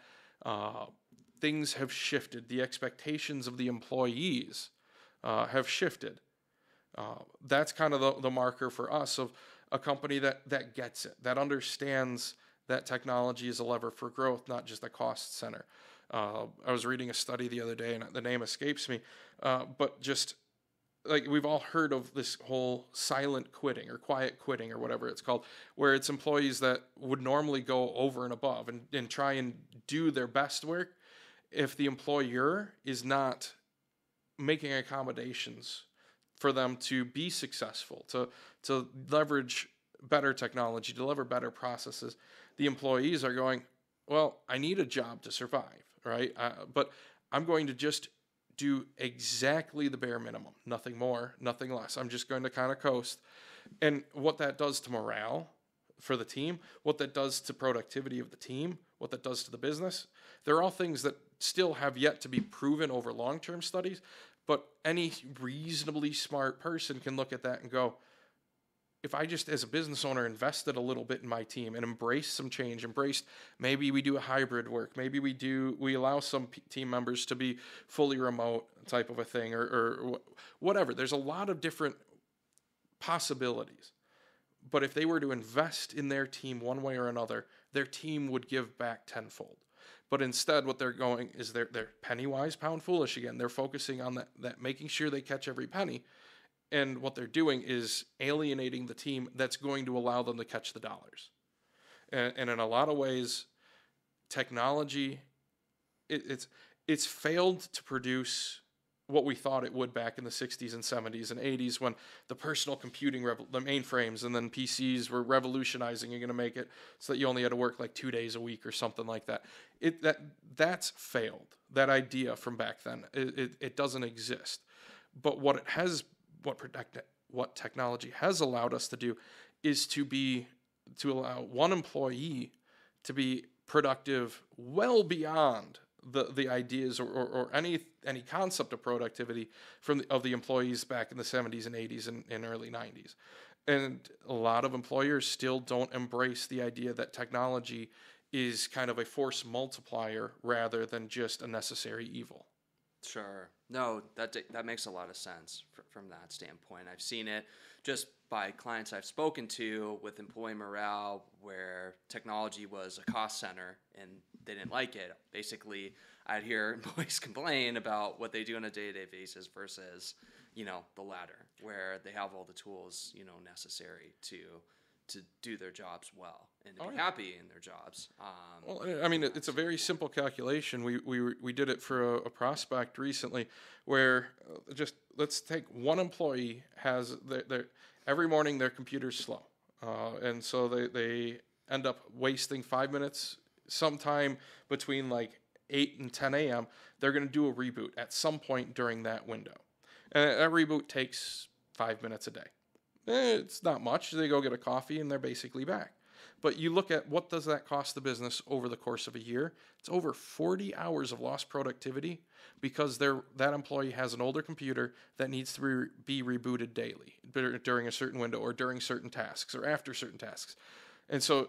things have shifted, the expectations of the employees have shifted. That's kind of the marker for us of a company that gets it, that understands that technology is a lever for growth, not just a cost center. I was reading a study the other day, and the name escapes me, but just like we've all heard of this whole silent quitting or quiet quitting or whatever it's called, where it's employees that would normally go over and above and try and do their best work. If the employer is not making accommodations for them to be successful, to leverage better technology, to leverage better processes, the employees are going, well, I need a job to survive, right? But I'm going to just do exactly the bare minimum, nothing more, nothing less. I'm just going to kind of coast. And what that does to morale for the team, what that does to productivity of the team, what that does to the business, they're all things that still have yet to be proven over long-term studies. But any reasonably smart person can look at that and go, if I just, as a business owner, invested a little bit in my team and embraced some change, maybe we do a hybrid work, maybe we allow some team members to be fully remote type of a thing, or whatever. There's a lot of different possibilities. But if they were to invest in their team one way or another, their team would give back tenfold. But instead, what they're going is they're penny wise, pound foolish again. They're focusing on that making sure they catch every penny. And what they're doing is alienating the team that's going to allow them to catch the dollars. And in a lot of ways, technology, it's failed to produce what we thought it would back in the 60s and 70s and 80s when the personal computing, the mainframes and then PCs were revolutionizing and going to make it so that you only had to work like 2 days a week or something like that. That's failed. That idea from back then, it doesn't exist. But what technology has allowed us to do is to allow one employee to be productive well beyond the ideas or any concept of productivity of the employees back in the 70s and 80s and early 90s. And a lot of employers still don't embrace the idea that technology is kind of a force multiplier rather than just a necessary evil. Sure. No, that makes a lot of sense from that standpoint. I've seen it just by clients I've spoken to with employee morale where technology was a cost center and they didn't like it. Basically, I'd hear employees complain about what they do on a day-to-day basis versus, the latter, where they have all the tools, necessary to do their jobs well and to be happy in their jobs. Well, I mean, it's a very simple calculation. We did it for a prospect recently where just let's take one employee has every morning their computer's slow. And so they end up wasting 5 minutes sometime between like 8 and 10 a.m. They're going to do a reboot at some point during that window. And a reboot takes 5 minutes a day. It's not much. They go get a coffee and they're basically back. But you look at what does that cost the business over the course of a year? It's over 40 hours of lost productivity because that employee has an older computer that needs to be rebooted daily during a certain window or during certain tasks or after certain tasks. And so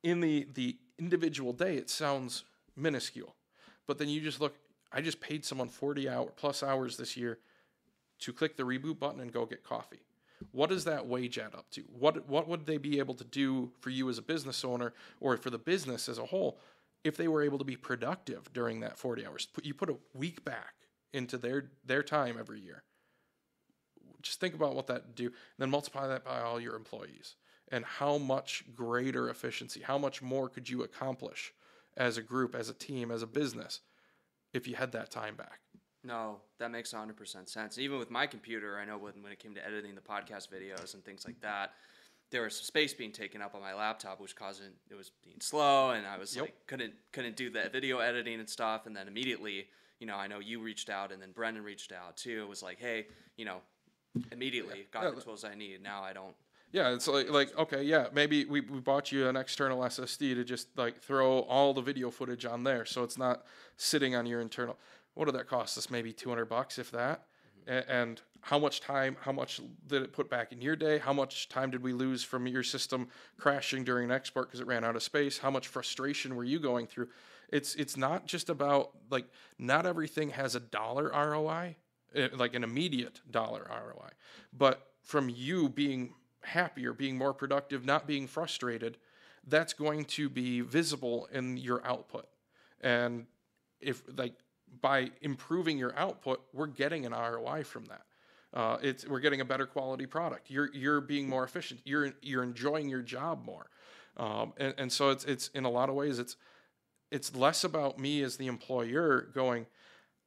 in the individual day, it sounds minuscule. But then you just look, I just paid someone 40 plus hours this year to click the reboot button and go get coffee. What does that wage add up to? What would they be able to do for you as a business owner or for the business as a whole if they were able to be productive during that 40 hours? You put a week back into their time every year. Just think about what that would do, and then multiply that by all your employees. and how much greater efficiency, how much more could you accomplish as a group, as a team, as a business if you had that time back. No, that makes 100% sense. Even with my computer, I know when it came to editing the podcast videos and things like that, there was some space being taken up on my laptop, which it was being slow, and I was like couldn't do the video editing and stuff. And then immediately, I know you reached out, and then Brendan reached out too. It was like, hey, immediately got the tools I need. Now I don't. Yeah, it's like okay, yeah, maybe we bought you an external SSD to just like throw all the video footage on there, so it's not sitting on your internal. What did that cost us? Maybe $200, if that. Mm-hmm. And how much did it put back in your day? How much time did we lose from your system crashing during an export because it ran out of space? How much frustration were you going through? It's not just about, like, not everything has a dollar ROI, like an immediate dollar ROI, but from you being happier, being more productive, not being frustrated, that's going to be visible in your output. And if, like, by improving your output, we're getting an ROI from that. We're getting a better quality product. You're being more efficient. You're enjoying your job more, and so it's in a lot of ways it's less about me as the employer going,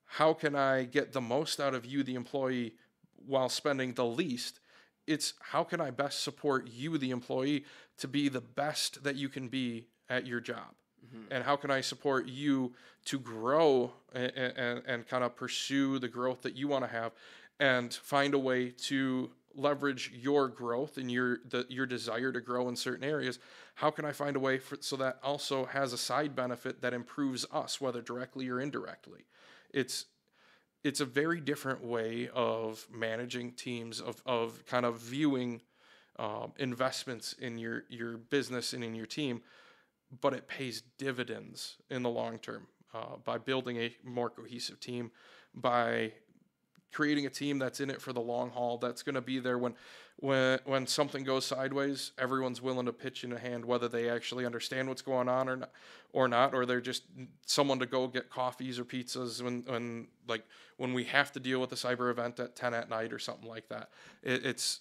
how can I get the most out of you, the employee, while spending the least. It's how can I best support you, the employee, to be the best that you can be at your job. Mm-hmm. And how can I support you to grow and kind of pursue the growth that you want to have, and find a way to leverage your growth and your desire to grow in certain areas? How can I find a way so that also has a side benefit that improves us, whether directly or indirectly? It's a very different way of managing teams, of kind of viewing investments in your business and in your team. But it pays dividends in the long term by building a more cohesive team, by creating a team that's in it for the long haul, that's going to be there when something goes sideways. Everyone's willing to pitch in a hand, whether they actually understand what's going on or not, or they're just someone to go get coffees or pizzas when we have to deal with a cyber event at 10 at night or something like that. It's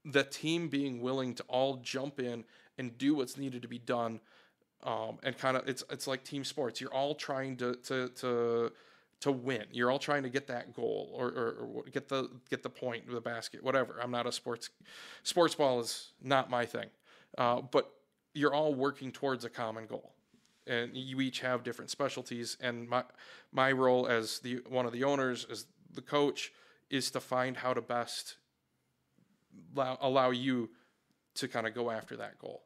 the team being willing to all jump in and do what's needed to be done, and kind of it's like team sports. You're all trying to win. You're all trying to get that goal or get the point, the basket, whatever. I'm not a sports ball is not my thing, but you're all working towards a common goal, and you each have different specialties. And my role as one of the owners, as the coach, is to find how to best allow you to kind of go after that goal.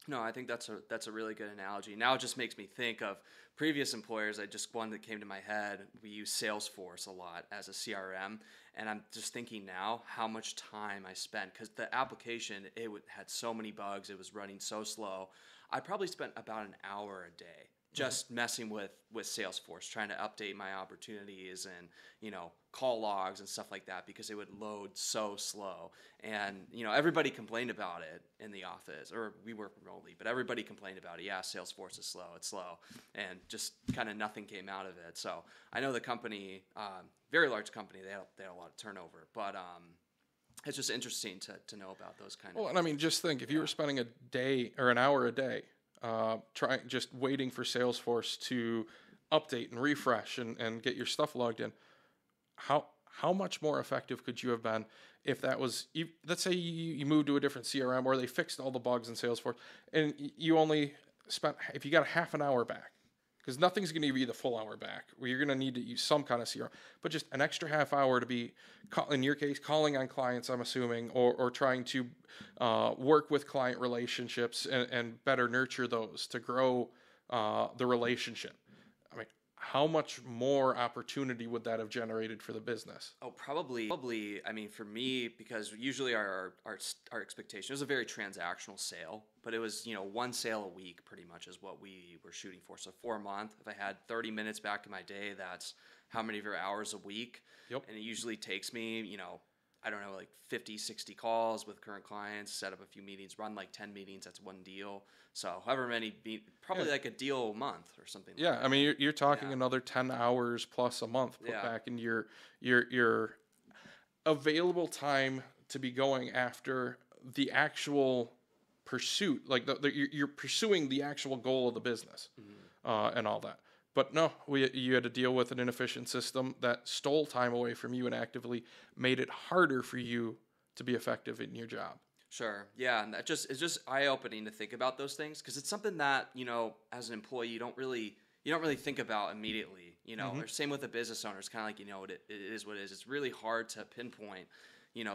No, I think that's a really good analogy. Now it just makes me think of previous employers. One that came to my head, we use Salesforce a lot as a CRM, and I'm just thinking now how much time I spent, because the application, had so many bugs, it was running so slow. I probably spent about an hour a day just messing with Salesforce, trying to update my opportunities and, call logs and stuff like that, because it would load so slow. And, everybody complained about it in the office, or we work remotely, but everybody complained about it. Yeah, Salesforce is slow. It's slow. And just kind of nothing came out of it. So I know the company, very large company, they had a lot of turnover, but it's just interesting to know about those kind of things. Well, and I mean, just think, if you were spending a day or an hour a day just waiting for Salesforce to update and refresh and get your stuff logged in, how much more effective could you have been if that was, let's say you moved to a different CRM, or they fixed all the bugs in Salesforce, and you only spent, if you got half an hour back, because nothing's going to give you the full hour back, where you're going to need to use some kind of CRM, but just an extra half hour to be, in your case, calling on clients, I'm assuming, or trying to work with client relationships and better nurture those to grow the relationship. I mean, how much more opportunity would that have generated for the business? Oh, probably. I mean, for me, because usually our expectation, it was a very transactional sale, but it was, one sale a week pretty much is what we were shooting for. So for a month, if I had 30 minutes back in my day, that's how many of your hours a week? Yep. And it usually takes me, I don't know, like 50, 60 calls with current clients, set up a few meetings, run like 10 meetings. That's one deal. So however many, probably like a deal a month or something. Yeah. Like that. I mean, you're talking another 10 hours plus a month put back in your available time to be going after the actual pursuit, like you're pursuing the actual goal of the business, and all that. But no, you had to deal with an inefficient system that stole time away from you and actively made it harder for you to be effective in your job. Sure. Yeah, and it's just eye-opening to think about those things, because it's something that, as an employee, you don't really think about immediately, Or same with a business owner. It's kind of like, it is what it is. It's really hard to pinpoint,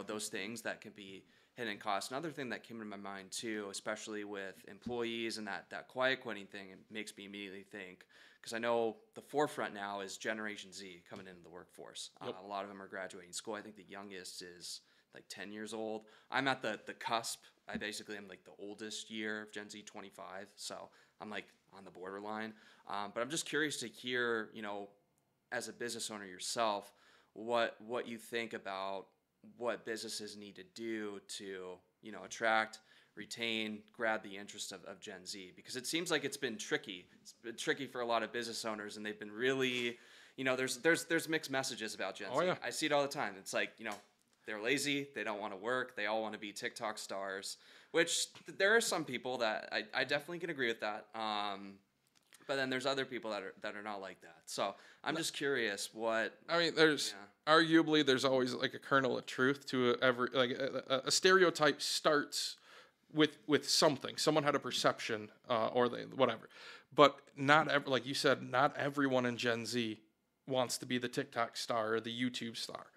those things that could be hidden costs. Another thing that came to my mind too, especially with employees and that quiet quitting thing, it makes me immediately think, because I know the forefront now is Generation Z coming into the workforce. Yep. A lot of them are graduating school. I think the youngest is like 10 years old. I'm at the cusp. I basically am like the oldest year of Gen Z, 25. So I'm like on the borderline. But I'm just curious to hear, as a business owner yourself, what you think about what businesses need to do to, attract, retain, grab the interest of Gen Z, because it seems like it's been tricky. It's been tricky for a lot of business owners, and they've been really, there's mixed messages about Gen Z. Yeah. I see it all the time. It's like, they're lazy, they don't want to work, they all want to be TikTok stars, which there are some people that I definitely can agree with that. But then there's other people that are not like that. So I'm just curious arguably there's always like a kernel of truth to a stereotype starts with something. Someone had a perception, or whatever. But like you said, not everyone in Gen Z wants to be the TikTok star or the YouTube star.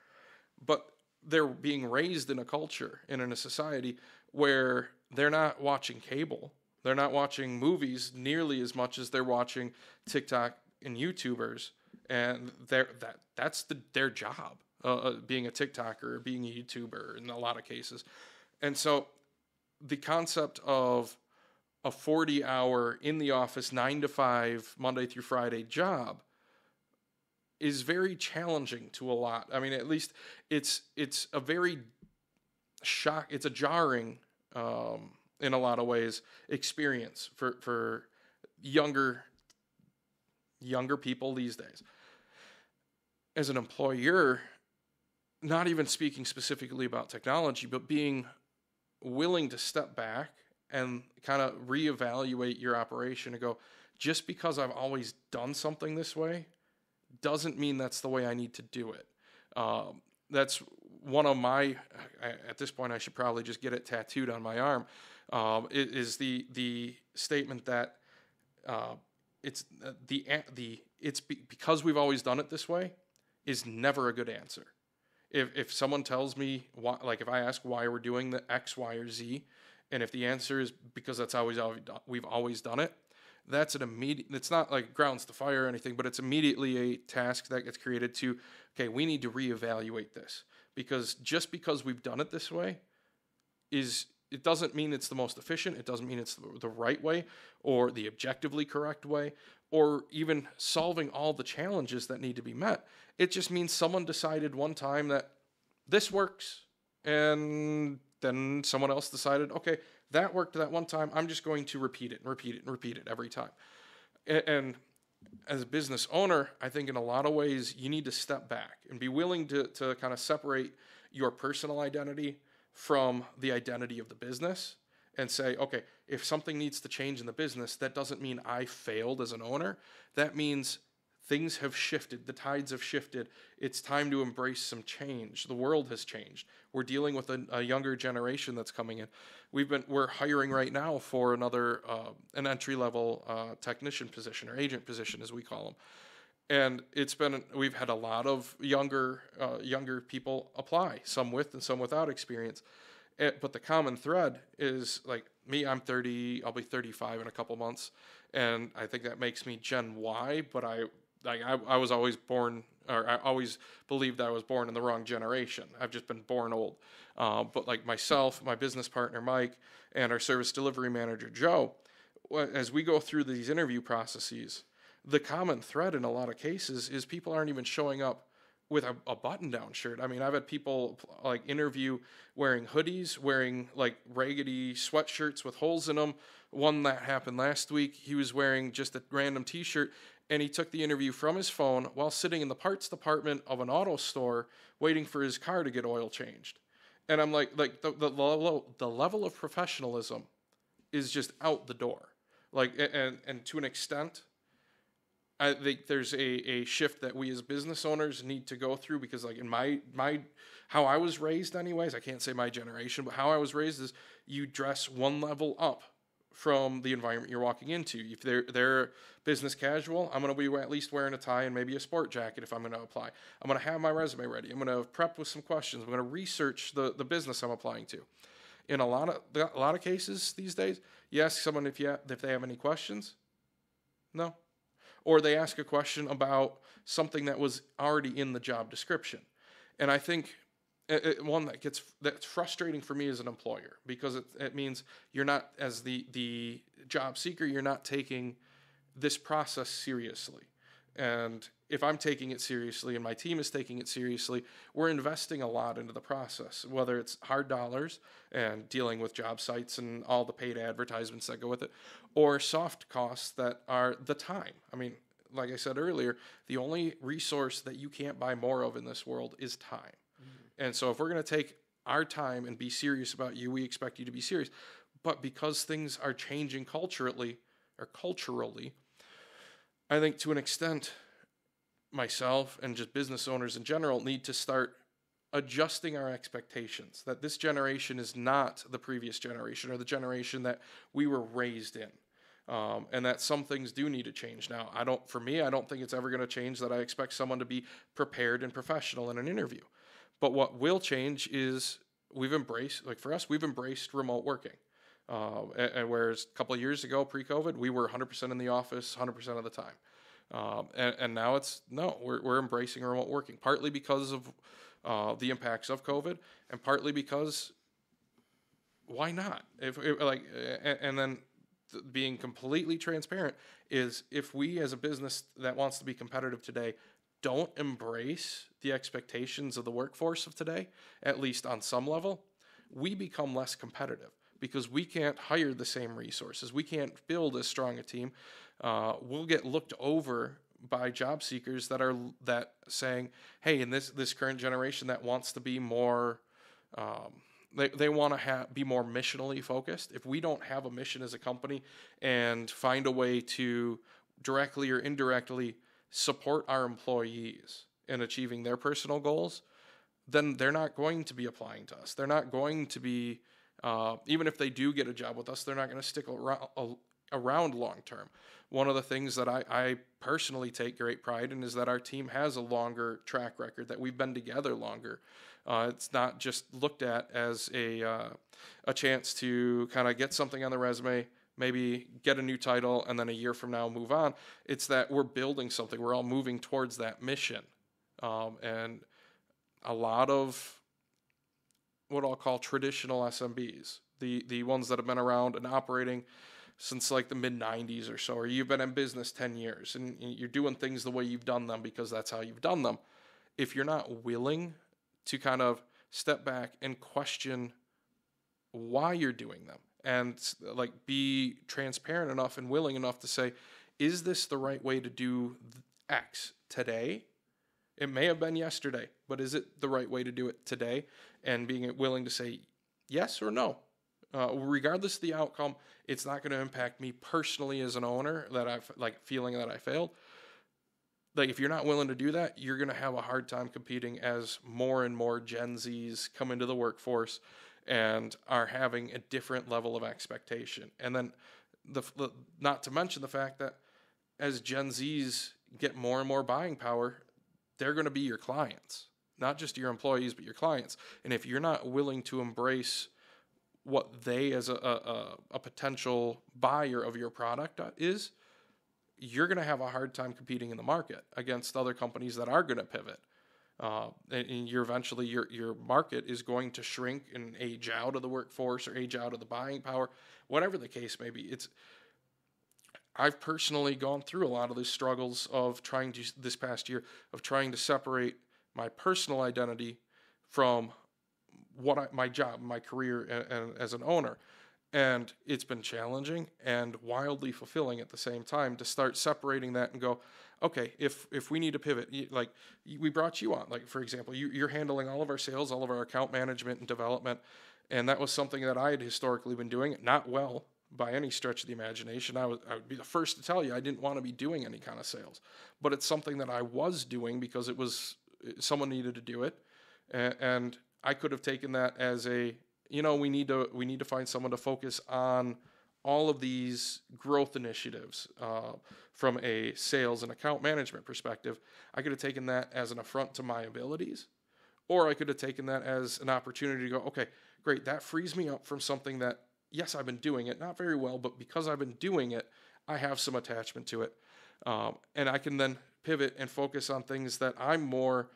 But they're being raised in a culture and in a society where they're not watching cable. They're not watching movies nearly as much as they're watching TikTok and YouTubers, and that's their job, being a TikToker or being a YouTuber in a lot of cases. And so the concept of a 40-hour in the office 9 to 5 Monday through Friday job is very challenging to a lot. I mean, at least it's a very it's a jarring, in a lot of ways, experience for younger people these days. As an employer, not even speaking specifically about technology, but being willing to step back and kind of reevaluate your operation and go, just because I've always done something this way doesn't mean that's the way I need to do it. That's one of my, at this point I should probably just get it tattooed on my arm, is the statement that it's because we've always done it this way is never a good answer. If someone tells me why, like if I ask why we're doing the X, Y, or Z, and if the answer is because that's how we've always done it, that's an immediate, it's not like grounds to fire or anything, but it's immediately a task that gets created to, okay, we need to reevaluate this, because just because we've done it this way it doesn't mean it's the most efficient. It doesn't mean it's the right way or the objectively correct way or even solving all the challenges that need to be met. It just means someone decided one time that this works, and then someone else decided, okay, that worked that one time. I'm just going to repeat it and repeat it and repeat it every time. And as a business owner, I think in a lot of ways you need to step back and be willing to kind of separate your personal identity from the identity of the business and say, okay, if something needs to change in the business, that doesn't mean I failed as an owner. That means things have shifted. The tides have shifted. It's time to embrace some change. The world has changed. We're dealing with a younger generation that's coming in. We're hiring right now for another an entry-level technician position, or agent position as we call them. And we've had a lot of younger people apply, some with and some without experience. But the common thread is, like me, I'm 30, I'll be 35 in a couple months. And I think that makes me Gen Y, but I was always born, or I always believed I was born in the wrong generation. I've just been born old. But like myself, my business partner, Mike, and our service delivery manager, Joe, as we go through these interview processes, the common thread in a lot of cases is people aren't even showing up with a button-down shirt. I mean, I've had people like interview wearing hoodies, wearing like raggedy sweatshirts with holes in them. One that happened last week, he was wearing just a random t-shirt, and he took the interview from his phone while sitting in the parts department of an auto store waiting for his car to get oil changed. And I'm like the level of professionalism is just out the door. Like, and to an extent, I think there's a shift that we as business owners need to go through, because like in my how I was raised anyways, I can't say my generation, but how I was raised is you dress one level up from the environment you're walking into. If they're business casual, I'm going to be at least wearing a tie and maybe a sport jacket if I'm going to apply. I'm going to have my resume ready. I'm going to prep with some questions. I'm going to research the business I'm applying to. In a lot of cases these days, you ask someone if they have any questions. No. Or they ask a question about something that was already in the job description. And I think one that's frustrating for me as an employer, because it means you're not, as the job seeker, you're not taking this process seriously. And if I'm taking it seriously and my team is taking it seriously, we're investing a lot into the process, whether it's hard dollars and dealing with job sites and all the paid advertisements that go with it, or soft costs that are the time. I mean, like I said earlier, the only resource that you can't buy more of in this world is time. Mm-hmm. And so if we're going to take our time and be serious about you, we expect you to be serious. But because things are changing culturally, I think to an extent, myself and just business owners in general need to start adjusting our expectations, that this generation is not the previous generation or the generation that we were raised in. And that some things do need to change. Now, I don't think it's ever going to change that I expect someone to be prepared and professional in an interview. But what will change is we've embraced remote working. And whereas a couple of years ago, pre-COVID, we were 100% in the office 100% of the time. And now we're embracing remote working, partly because of the impacts of COVID, and partly because why not? And then being completely transparent is, if we as a business that wants to be competitive today don't embrace the expectations of the workforce of today, at least on some level, we become less competitive because we can't hire the same resources. We can't build as strong a team. We'll get looked over by job seekers that saying, hey, in this current generation that wants to be more, they want to be more missionally focused. If we don't have a mission as a company and find a way to directly or indirectly support our employees in achieving their personal goals, then they're not going to be applying to us. They're not going to be, even if they do get a job with us, they're not going to stick around long term. One of the things that I personally take great pride in is that our team has a longer track record, that we've been together longer. It's not just looked at as a chance to kind of get something on the resume, maybe get a new title, and then a year from now move on. It's that we're building something. We're all moving towards that mission. And a lot of what I'll call traditional SMBs, the ones that have been around and operating since like the mid-90s or so, or you've been in business 10 years and you're doing things the way you've done them because that's how you've done them. If you're not willing to kind of step back and question why you're doing them and like be transparent enough and willing enough to say, is this the right way to do X today? It may have been yesterday, but is it the right way to do it today? And being willing to say yes or no. Regardless of the outcome, it's not going to impact me personally as an owner that I've like feeling that I failed. Like if you're not willing to do that, you're going to have a hard time competing as more and more Gen Zs come into the workforce and are having a different level of expectation. And then not to mention the fact that as Gen Zs get more and more buying power, they're going to be your clients, not just your employees, but your clients. And if you're not willing to embrace what they as a potential buyer of your product is, you're going to have a hard time competing in the market against other companies that are going to pivot. And you're eventually your market is going to shrink and age out of the workforce or age out of the buying power, whatever the case may be. I've personally gone through a lot of the struggles of this past year of trying to separate my personal identity from my job, my career, and as an owner. And it's been challenging and wildly fulfilling at the same time to start separating that and go, okay, if we need to pivot, like we brought you on, like for example, you're handling all of our sales, all of our account management and development. And that was something that I had historically been doing, not well by any stretch of the imagination. I would be the first to tell you I didn't want to be doing any kind of sales, but it's something that I was doing because someone needed to do it. And I could have taken that as we need to find someone to focus on all of these growth initiatives from a sales and account management perspective. I could have taken that as an affront to my abilities, or I could have taken that as an opportunity to go, okay, great, that frees me up from something that, yes, I've been doing it, not very well, but because I've been doing it, I have some attachment to it. And I can then pivot and focus on things that I'm more...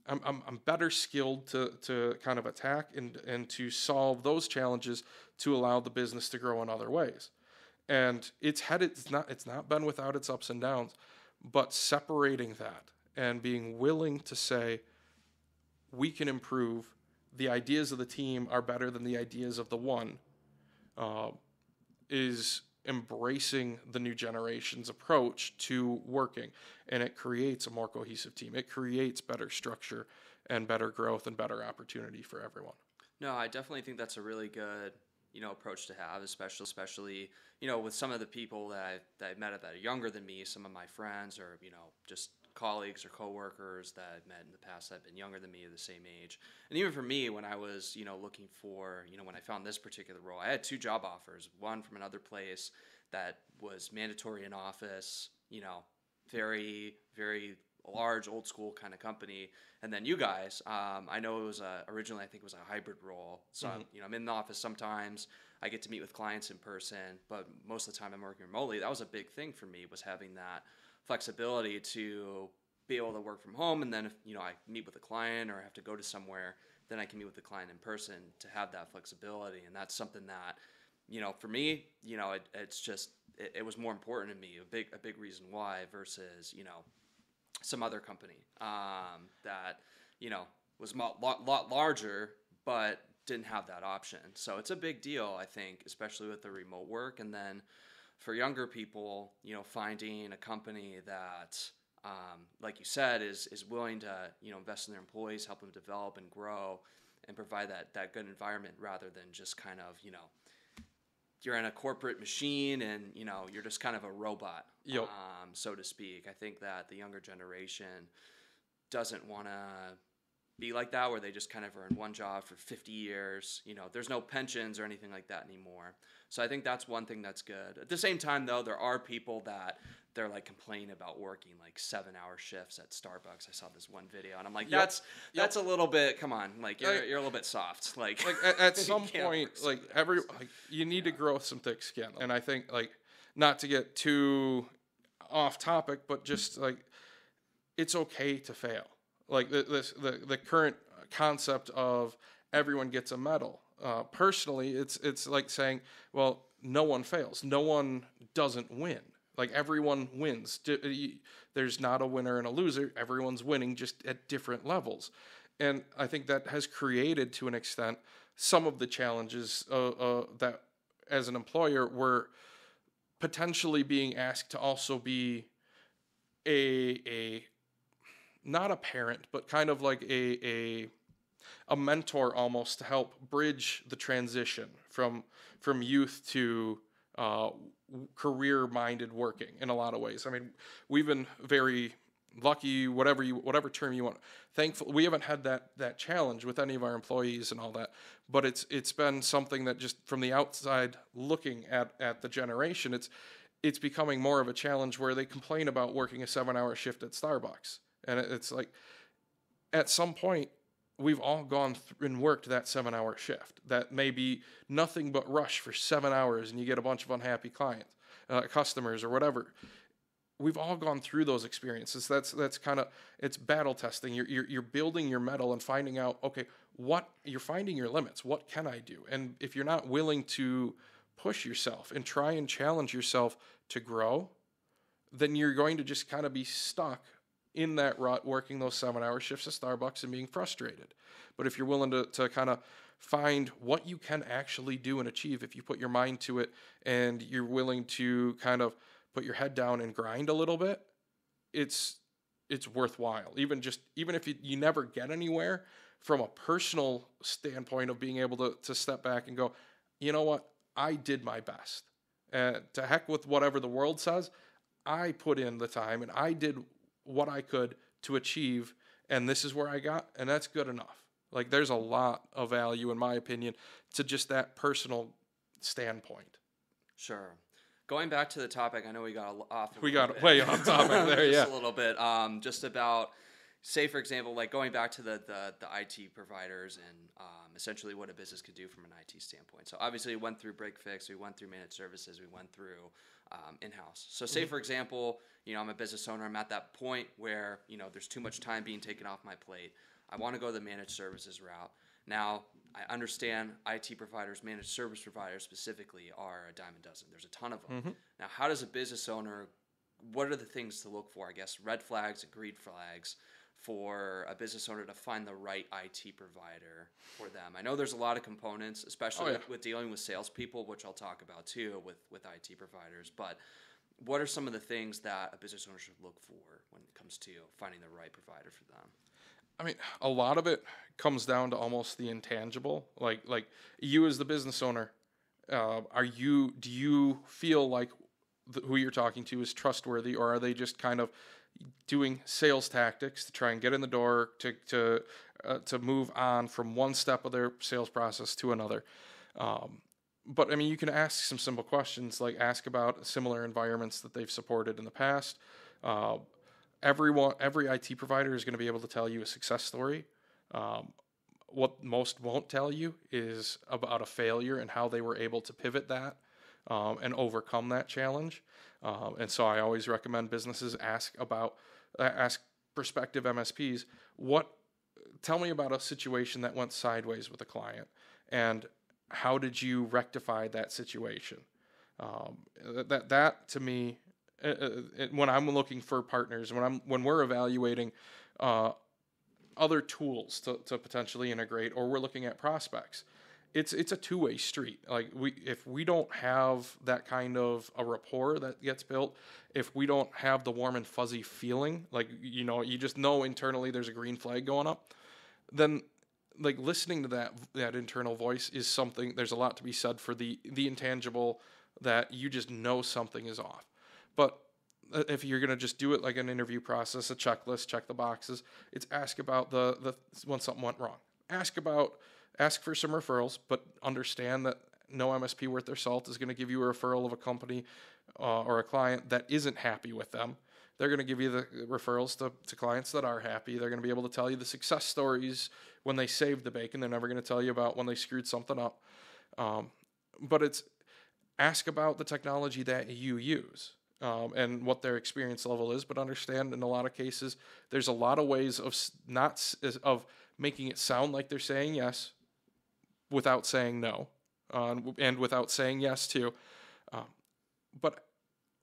I'm better skilled to kind of attack and to solve those challenges to allow the business to grow in other ways. And it's not been without its ups and downs, but separating that and being willing to say we can improve. The ideas of the team are better than the ideas of the one, is embracing the new generation's approach to working, and it creates a more cohesive team. It creates better structure and better growth and better opportunity for everyone. No, I definitely think that's a really good, approach to have, especially, with some of the people that I've met that are younger than me, some of my friends or, just colleagues or coworkers that I've met in the past that have been younger than me or the same age. And even for me, when I was, looking for, when I found this particular role, I had 2 job offers, one from another place that was mandatory in office, very, very large, old school kind of company. And then you guys, I know it was originally, I think it was a hybrid role. So, I'm in the office sometimes. I get to meet with clients in person, but most of the time I'm working remotely. That was a big thing for me, was having that flexibility to be able to work from home. And then if, I meet with a client or I have to go to somewhere, then I can meet with the client in person to have that flexibility. And that's something that, for me, it's just, it was more important to me, a big reason why versus, some other company that, was a lot larger, but didn't have that option. So it's a big deal, I think, especially with the remote work. And then for younger people, finding a company that, like you said, is willing to, invest in their employees, help them develop and grow and provide that good environment rather than just kind of, you're in a corporate machine and, you're just kind of a robot, Yep. So to speak. I think that the younger generation doesn't want to be like that, where they just kind of are in one job for 50 years. There's no pensions or anything like that anymore. So I think that's one thing that's good. At the same time, though, there are people that they're like complaining about working like 7-hour shifts at Starbucks. I saw this one video and I'm like, that's a little bit, come on, like you're a little bit soft. Like at some point, you need to grow some thick skin. And I think, not to get too off topic, but just it's okay to fail. Like the current concept of everyone gets a medal. Personally, it's like saying, well, no one fails. No one doesn't win. Like everyone wins. There's not a winner and a loser. Everyone's winning, just at different levels. And I think that has created, to an extent, some of the challenges that, as an employer, we're potentially being asked to also be a not a parent, but kind of like a mentor almost, to help bridge the transition from youth to career-minded working in a lot of ways. I mean, we've been very lucky, whatever term you want. Thankful we haven't had that challenge with any of our employees and all that. But it's been something that, just from the outside looking at the generation, it's becoming more of a challenge, where they complain about working a 7-hour shift at Starbucks. And it's like, at some point, we've all gone and worked that 7-hour shift. That may be nothing but rush for 7 hours, and you get a bunch of unhappy clients, customers, or whatever. We've all gone through those experiences. That's kind of, it's battle testing. You're building your mettle and finding out, okay, you're finding your limits. What can I do? And if you're not willing to push yourself and try and challenge yourself to grow, then you're going to just kind of be stuck in that rut, working those 7-hour shifts at Starbucks and being frustrated. But if you're willing to kind of find what you can actually do and achieve if you put your mind to it and you're willing to kind of put your head down and grind a little bit. It's worthwhile. Even if you never get anywhere, from a personal standpoint of being able to step back and go, you know what, I did my best. To heck with whatever the world says, I put in the time and I did what I could to achieve, and this is where I got, and that's good enough. Like, there's a lot of value, in my opinion, to just that personal standpoint. Sure. Going back to the topic, I know we got off. We got way off topic there, yeah. Just a little bit. Just about, say, for example, like going back to the IT providers and essentially what a business could do from an IT standpoint. So obviously we went through break fix, we went through managed services, we went through in-house. So say, for example, I'm a business owner. I'm at that point where, there's too much time being taken off my plate. I want to go the managed services route. Now, I understand IT providers, managed service providers specifically, are a dime a dozen. There's a ton of them. Now, how does a business owner, what are the things to look for? I guess red flags and green flags for a business owner to find the right IT provider for them. I know there's a lot of components, especially with dealing with salespeople, which I'll talk about too with IT providers. But what are some of the things that a business owner should look for when it comes to finding the right provider for them? I mean, a lot of it comes down to almost the intangible. Like you as the business owner, do you feel like who you're talking to is trustworthy, or are they just kind of doing sales tactics to try and get in the door to move on from one step of their sales process to another? But I mean, you can ask some simple questions, like ask about similar environments that they've supported in the past. Every IT provider is going to be able to tell you a success story. What most won't tell you is about a failure and how they were able to pivot that and overcome that challenge. And so I always recommend businesses ask prospective MSPs, tell me about a situation that went sideways with a client, and how did you rectify that situation? That to me, when I'm looking for partners, when we're evaluating other tools to potentially integrate, or we're looking at prospects, it's a two-way street. Like if we don't have that kind of a rapport that gets built, if we don't have the warm and fuzzy feeling, like you just know internally there's a green flag going up, then like listening to that internal voice is something. There's a lot to be said for the intangible, that you just know something is off. But if you're going to just do it like an interview process, a checklist, check the boxes, it's ask about the when something went wrong. Ask for some referrals, but understand that no MSP worth their salt is going to give you a referral of a company or a client that isn't happy with them. They're going to give you the referrals to clients that are happy. They're going to be able to tell you the success stories when they saved the bacon. They're never going to tell you about when they screwed something up. But it's ask about the technology that you use. And what their experience level is, but understand in a lot of cases there's a lot of ways of making it sound like they're saying yes without saying no, and without saying yes too. But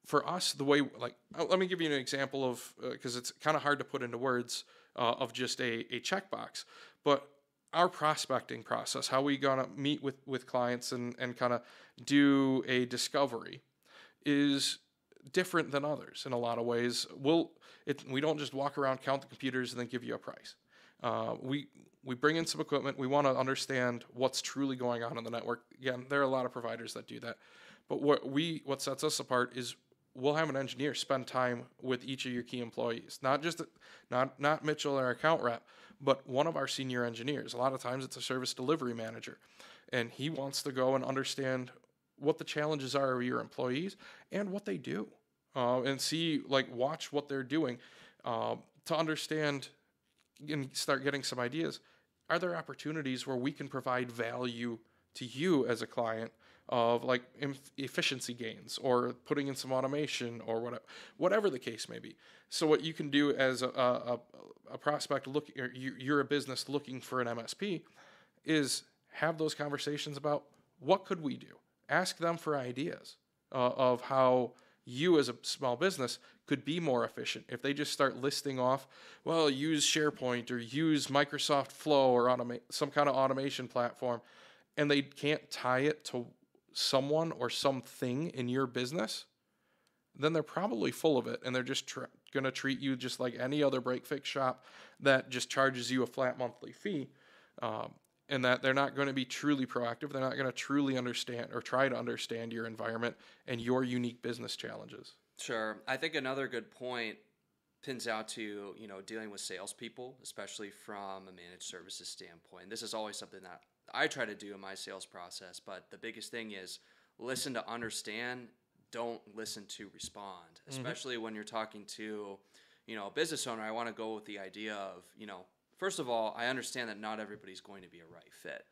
for us, the way, like, let me give you an example of, because it's kind of hard to put into words, of just a checkbox, but our prospecting process, how we gonna meet with clients and kind of do a discovery, is different than others in a lot of ways. We don't just walk around, count the computers, and then give you a price. We bring in some equipment. We want to understand what's truly going on in the network. Again, there are a lot of providers that do that, but what sets us apart is we'll have an engineer spend time with each of your key employees, not Mitchell, our account rep, but one of our senior engineers. A lot of times it's a service delivery manager, and he wants to go and understand what the challenges are of your employees and what they do, and watch what they're doing, to understand and start getting some ideas. Are there opportunities where we can provide value to you as a client of like efficiency gains, or putting in some automation, or whatever the case may be? So what you can do as a prospect, you're a business looking for an MSP, is have those conversations about what could we do. Ask them for ideas of how you as a small business could be more efficient if they just start listing off, well, use SharePoint or use Microsoft Flow or some kind of automation platform, and they can't tie it to someone or something in your business, then they're probably full of it, and they're just going to treat you just like any other break-fix shop that just charges you a flat monthly fee, and that they're not going to be truly proactive. They're not going to truly understand or try to understand your environment and your unique business challenges. Sure. I think another good point pins out to, dealing with salespeople, especially from a managed services standpoint. This is always something that I try to do in my sales process, but the biggest thing is listen to understand, don't listen to respond, especially when you're talking to, a business owner. I want to go with the idea of, first of all, I understand that not everybody's going to be a right fit,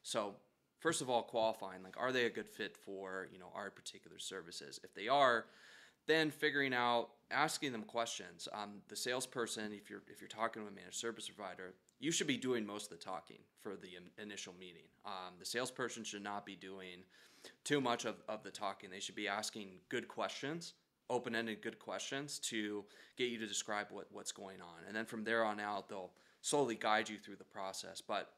so first of all, qualifying, like, are they a good fit for, our particular services? If they are, then figuring out, asking them questions. The salesperson, if you're talking to a managed service provider, you should be doing most of the talking for the initial meeting. The salesperson should not be doing too much of the talking. They should be asking good questions, open-ended good questions to get you to describe what's going on. And then from there on out, they'll slowly guide you through the process. But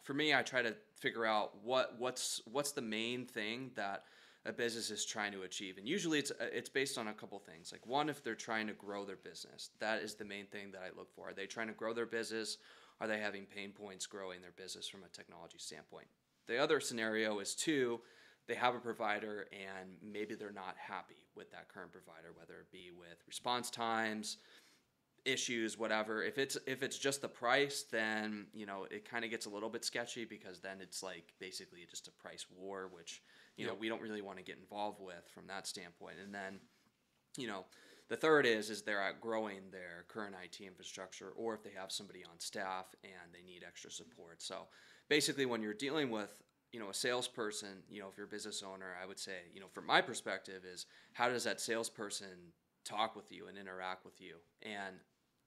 for me, I try to figure out what's the main thing that a business is trying to achieve. And usually it's based on a couple things. Like, one, if they're trying to grow their business, that is the main thing that I look for. Are they trying to grow their business? Are they having pain points growing their business from a technology standpoint? The other scenario is, two, they have a provider and maybe they're not happy with that current provider, whether it be with response times, issues, whatever. If it's just the price, then it kind of gets a little bit sketchy, because then it's like basically just a price war, which we don't really want to get involved with from that standpoint. And then the third is they're outgrowing their current IT infrastructure, or if they have somebody on staff and they need extra support. So basically, when you're dealing with a salesperson, if you're a business owner, I would say, from my perspective, is how does that salesperson talk with you and interact with you? And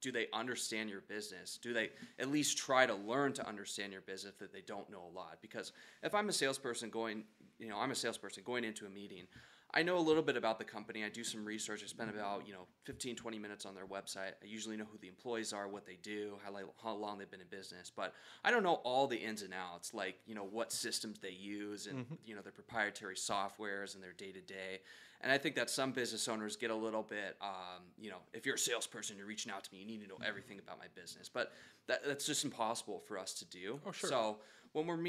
do they understand your business? Do they at least try to learn to understand your business if they don't know a lot? Because if I'm a salesperson going into a meeting, I know a little bit about the company. I do some research. I spend about 15, 20 minutes on their website. I usually know who the employees are, what they do, how long they've been in business. But I don't know all the ins and outs, like what systems they use and their proprietary softwares and their day-to-day. And I think that some business owners get a little bit, if you're a salesperson, you're reaching out to me, you need to know everything about my business. But that's just impossible for us to do. Oh, sure. So when I'm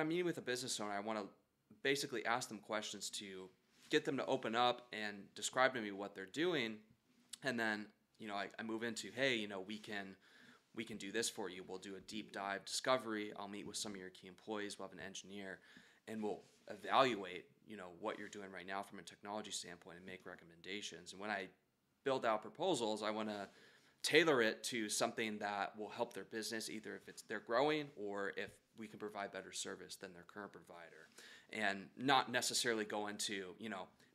meeting with a business owner, I want to basically ask them questions to get them to open up and describe to me what they're doing. And then, I move into, hey, we can do this for you. We'll do a deep dive discovery. I'll meet with some of your key employees. We'll have an engineer, and we'll evaluate, what you're doing right now from a technology standpoint and make recommendations. And when I build out proposals, I want to tailor it to something that will help their business, either if they're growing or if we can provide better service than their current provider. And not necessarily go into,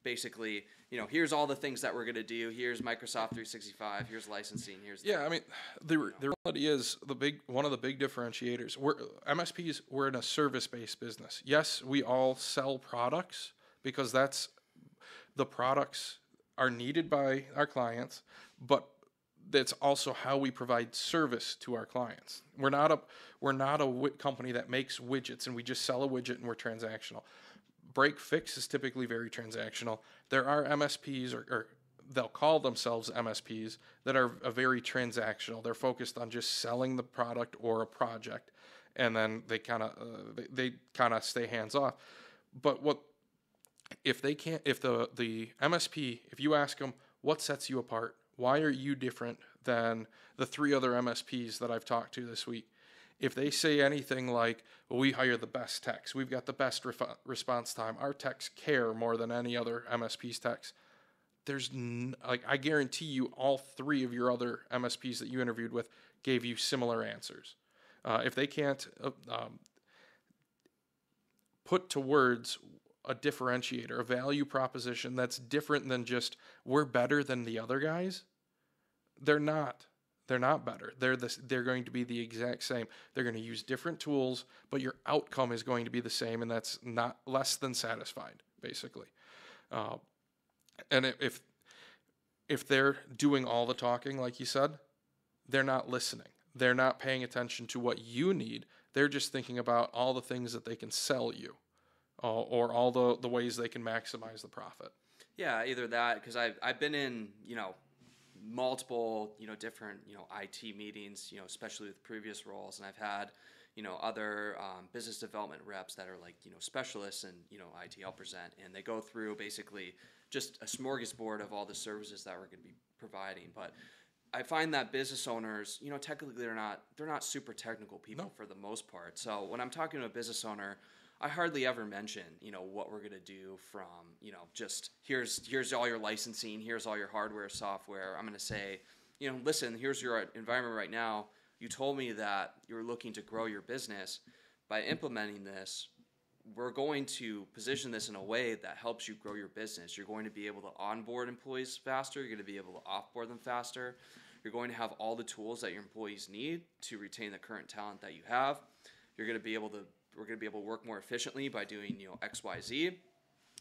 basically, here's all the things that we're going to do. Here's Microsoft 365. Here's licensing. The reality is one of the big differentiators. MSPs, we're in a service-based business. Yes, we all sell products because the products are needed by our clients, but that's also how we provide service to our clients. We're not a company that makes widgets and we just sell a widget and we're transactional. Break fix is typically very transactional. There are MSPs or they'll call themselves MSPs that are very transactional. They're focused on just selling the product or a project, and then they kind of stay hands off. But if the MSP, if you ask them what sets you apart, why are you different than the 3 other MSPs that I've talked to this week? If they say anything like, well, we hire the best techs, we've got the best response time, our techs care more than any other MSP's techs, I guarantee you all 3 of your other MSPs that you interviewed with gave you similar answers. If they can't put to words a differentiator, a value proposition that's different than just we're better than the other guys, they're not. They're not better. They're going to be the exact same. They're going to use different tools, but your outcome is going to be the same, and that's not less than satisfied, basically. And if they're doing all the talking, like you said, they're not listening. They're not paying attention to what you need. They're just thinking about all the things that they can sell you, or all the ways they can maximize the profit. Yeah, either that, because I've been in, multiple, different, IT meetings, especially with previous roles, and I've had, other business development reps that are like, specialists in, IT I'll present, and they go through basically just a smorgasbord of all the services that we're going to be providing. But I find that business owners, technically they're not super technical people for the most part. So when I'm talking to a business owner, I hardly ever mention, what we're going to do from, just here's all your licensing, here's all your hardware, software. I'm going to say, listen, here's your environment right now. You told me that you're looking to grow your business. By implementing this, we're going to position this in a way that helps you grow your business. You're going to be able to onboard employees faster. You're going to be able to offboard them faster. You're going to have all the tools that your employees need to retain the current talent that you have. We're going to be able to work more efficiently by doing, X, Y, Z.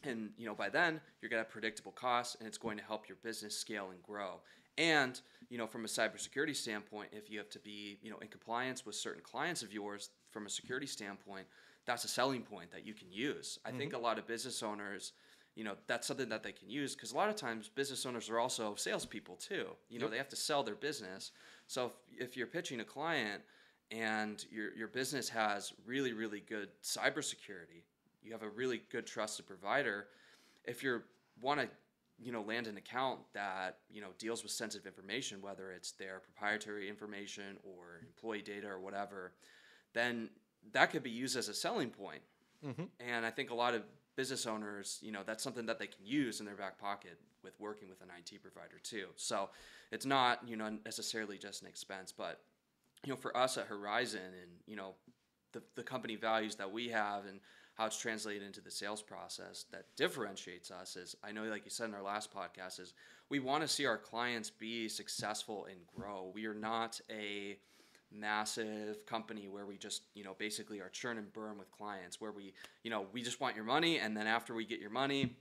And, by then you're going to have predictable costs, and it's going to help your business scale and grow. And, from a cybersecurity standpoint, if you have to be, in compliance with certain clients of yours from a security standpoint, that's a selling point that you can use. I think a lot of business owners, that's something that they can use, because a lot of times business owners are also salespeople too. They have to sell their business. So if you're pitching a client and your business has really, really good cybersecurity, you have a really good trusted provider. If you want to, land an account that, deals with sensitive information, whether it's their proprietary information or employee data or whatever, then that could be used as a selling point. And I think a lot of business owners, that's something that they can use in their back pocket with working with an IT provider too. So it's not, necessarily just an expense, but, for us at Horizon and, the company values that we have and how it's translated into the sales process that differentiates us is, I know, like you said in our last podcast, is we want to see our clients be successful and grow. We are not a massive company where we just, basically are churn and burn with clients, where we just want your money, and then after we get your money,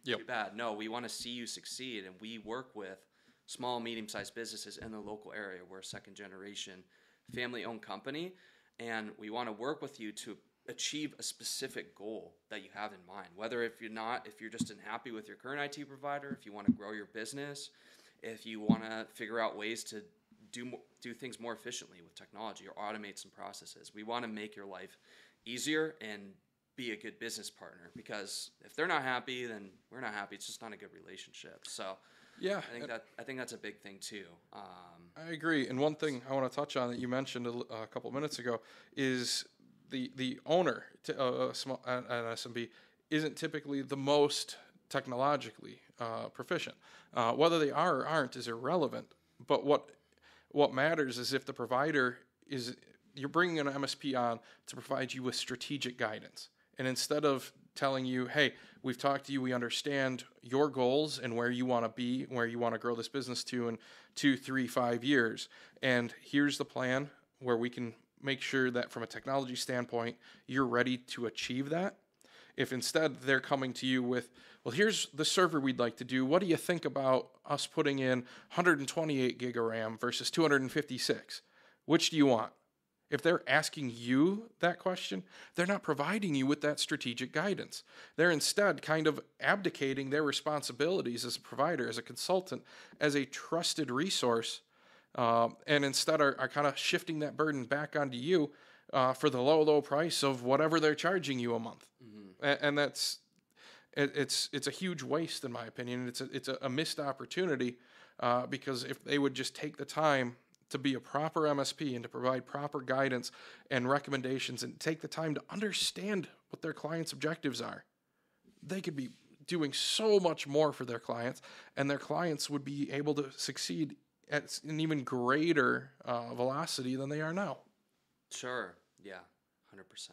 too bad. No, we want to see you succeed, and we work with small, medium-sized businesses in the local area. We're a second-generation family-owned company, and we want to work with you to achieve a specific goal that you have in mind. Whether if you're just unhappy with your current IT provider, if you want to grow your business, if you want to figure out ways to do things more efficiently with technology or automate some processes. We want to make your life easier and be a good business partner, because if they're not happy, then we're not happy. It's just not a good relationship. So yeah, I think that's a big thing too. I agree. And one thing I want to touch on that you mentioned a couple of minutes ago is the owner an SMB isn't typically the most technologically proficient. Whether they are or aren't is irrelevant. But what matters is if the provider you're bringing an MSP on to provide you with strategic guidance. And instead of telling you, hey, we've talked to you, we understand your goals and where you want to be, where you want to grow this business to in 2, 3, 5 years. And here's the plan where we can make sure that from a technology standpoint, you're ready to achieve that. If instead they're coming to you with, well, here's the server we'd like to do. What do you think about us putting in 128 gig of RAM versus 256? Which do you want? If they're asking you that question, they're not providing you with that strategic guidance. They're instead kind of abdicating their responsibilities as a provider, as a consultant, as a trusted resource, and instead are kind of shifting that burden back onto you for the low price of whatever they're charging you a month. And it's a huge waste, in my opinion. It's a missed opportunity because if they would just take the time to be a proper MSP and to provide proper guidance and recommendations and take the time to understand what their clients' objectives are, they could be doing so much more for their clients, and their clients would be able to succeed at an even greater velocity than they are now. Sure. Yeah. 100%.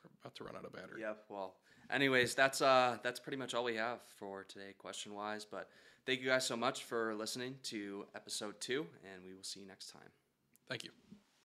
We're about to run out of battery. Yeah. Well, anyways, that's pretty much all we have for today, question-wise. But thank you guys so much for listening to episode 2, and we will see you next time. Thank you.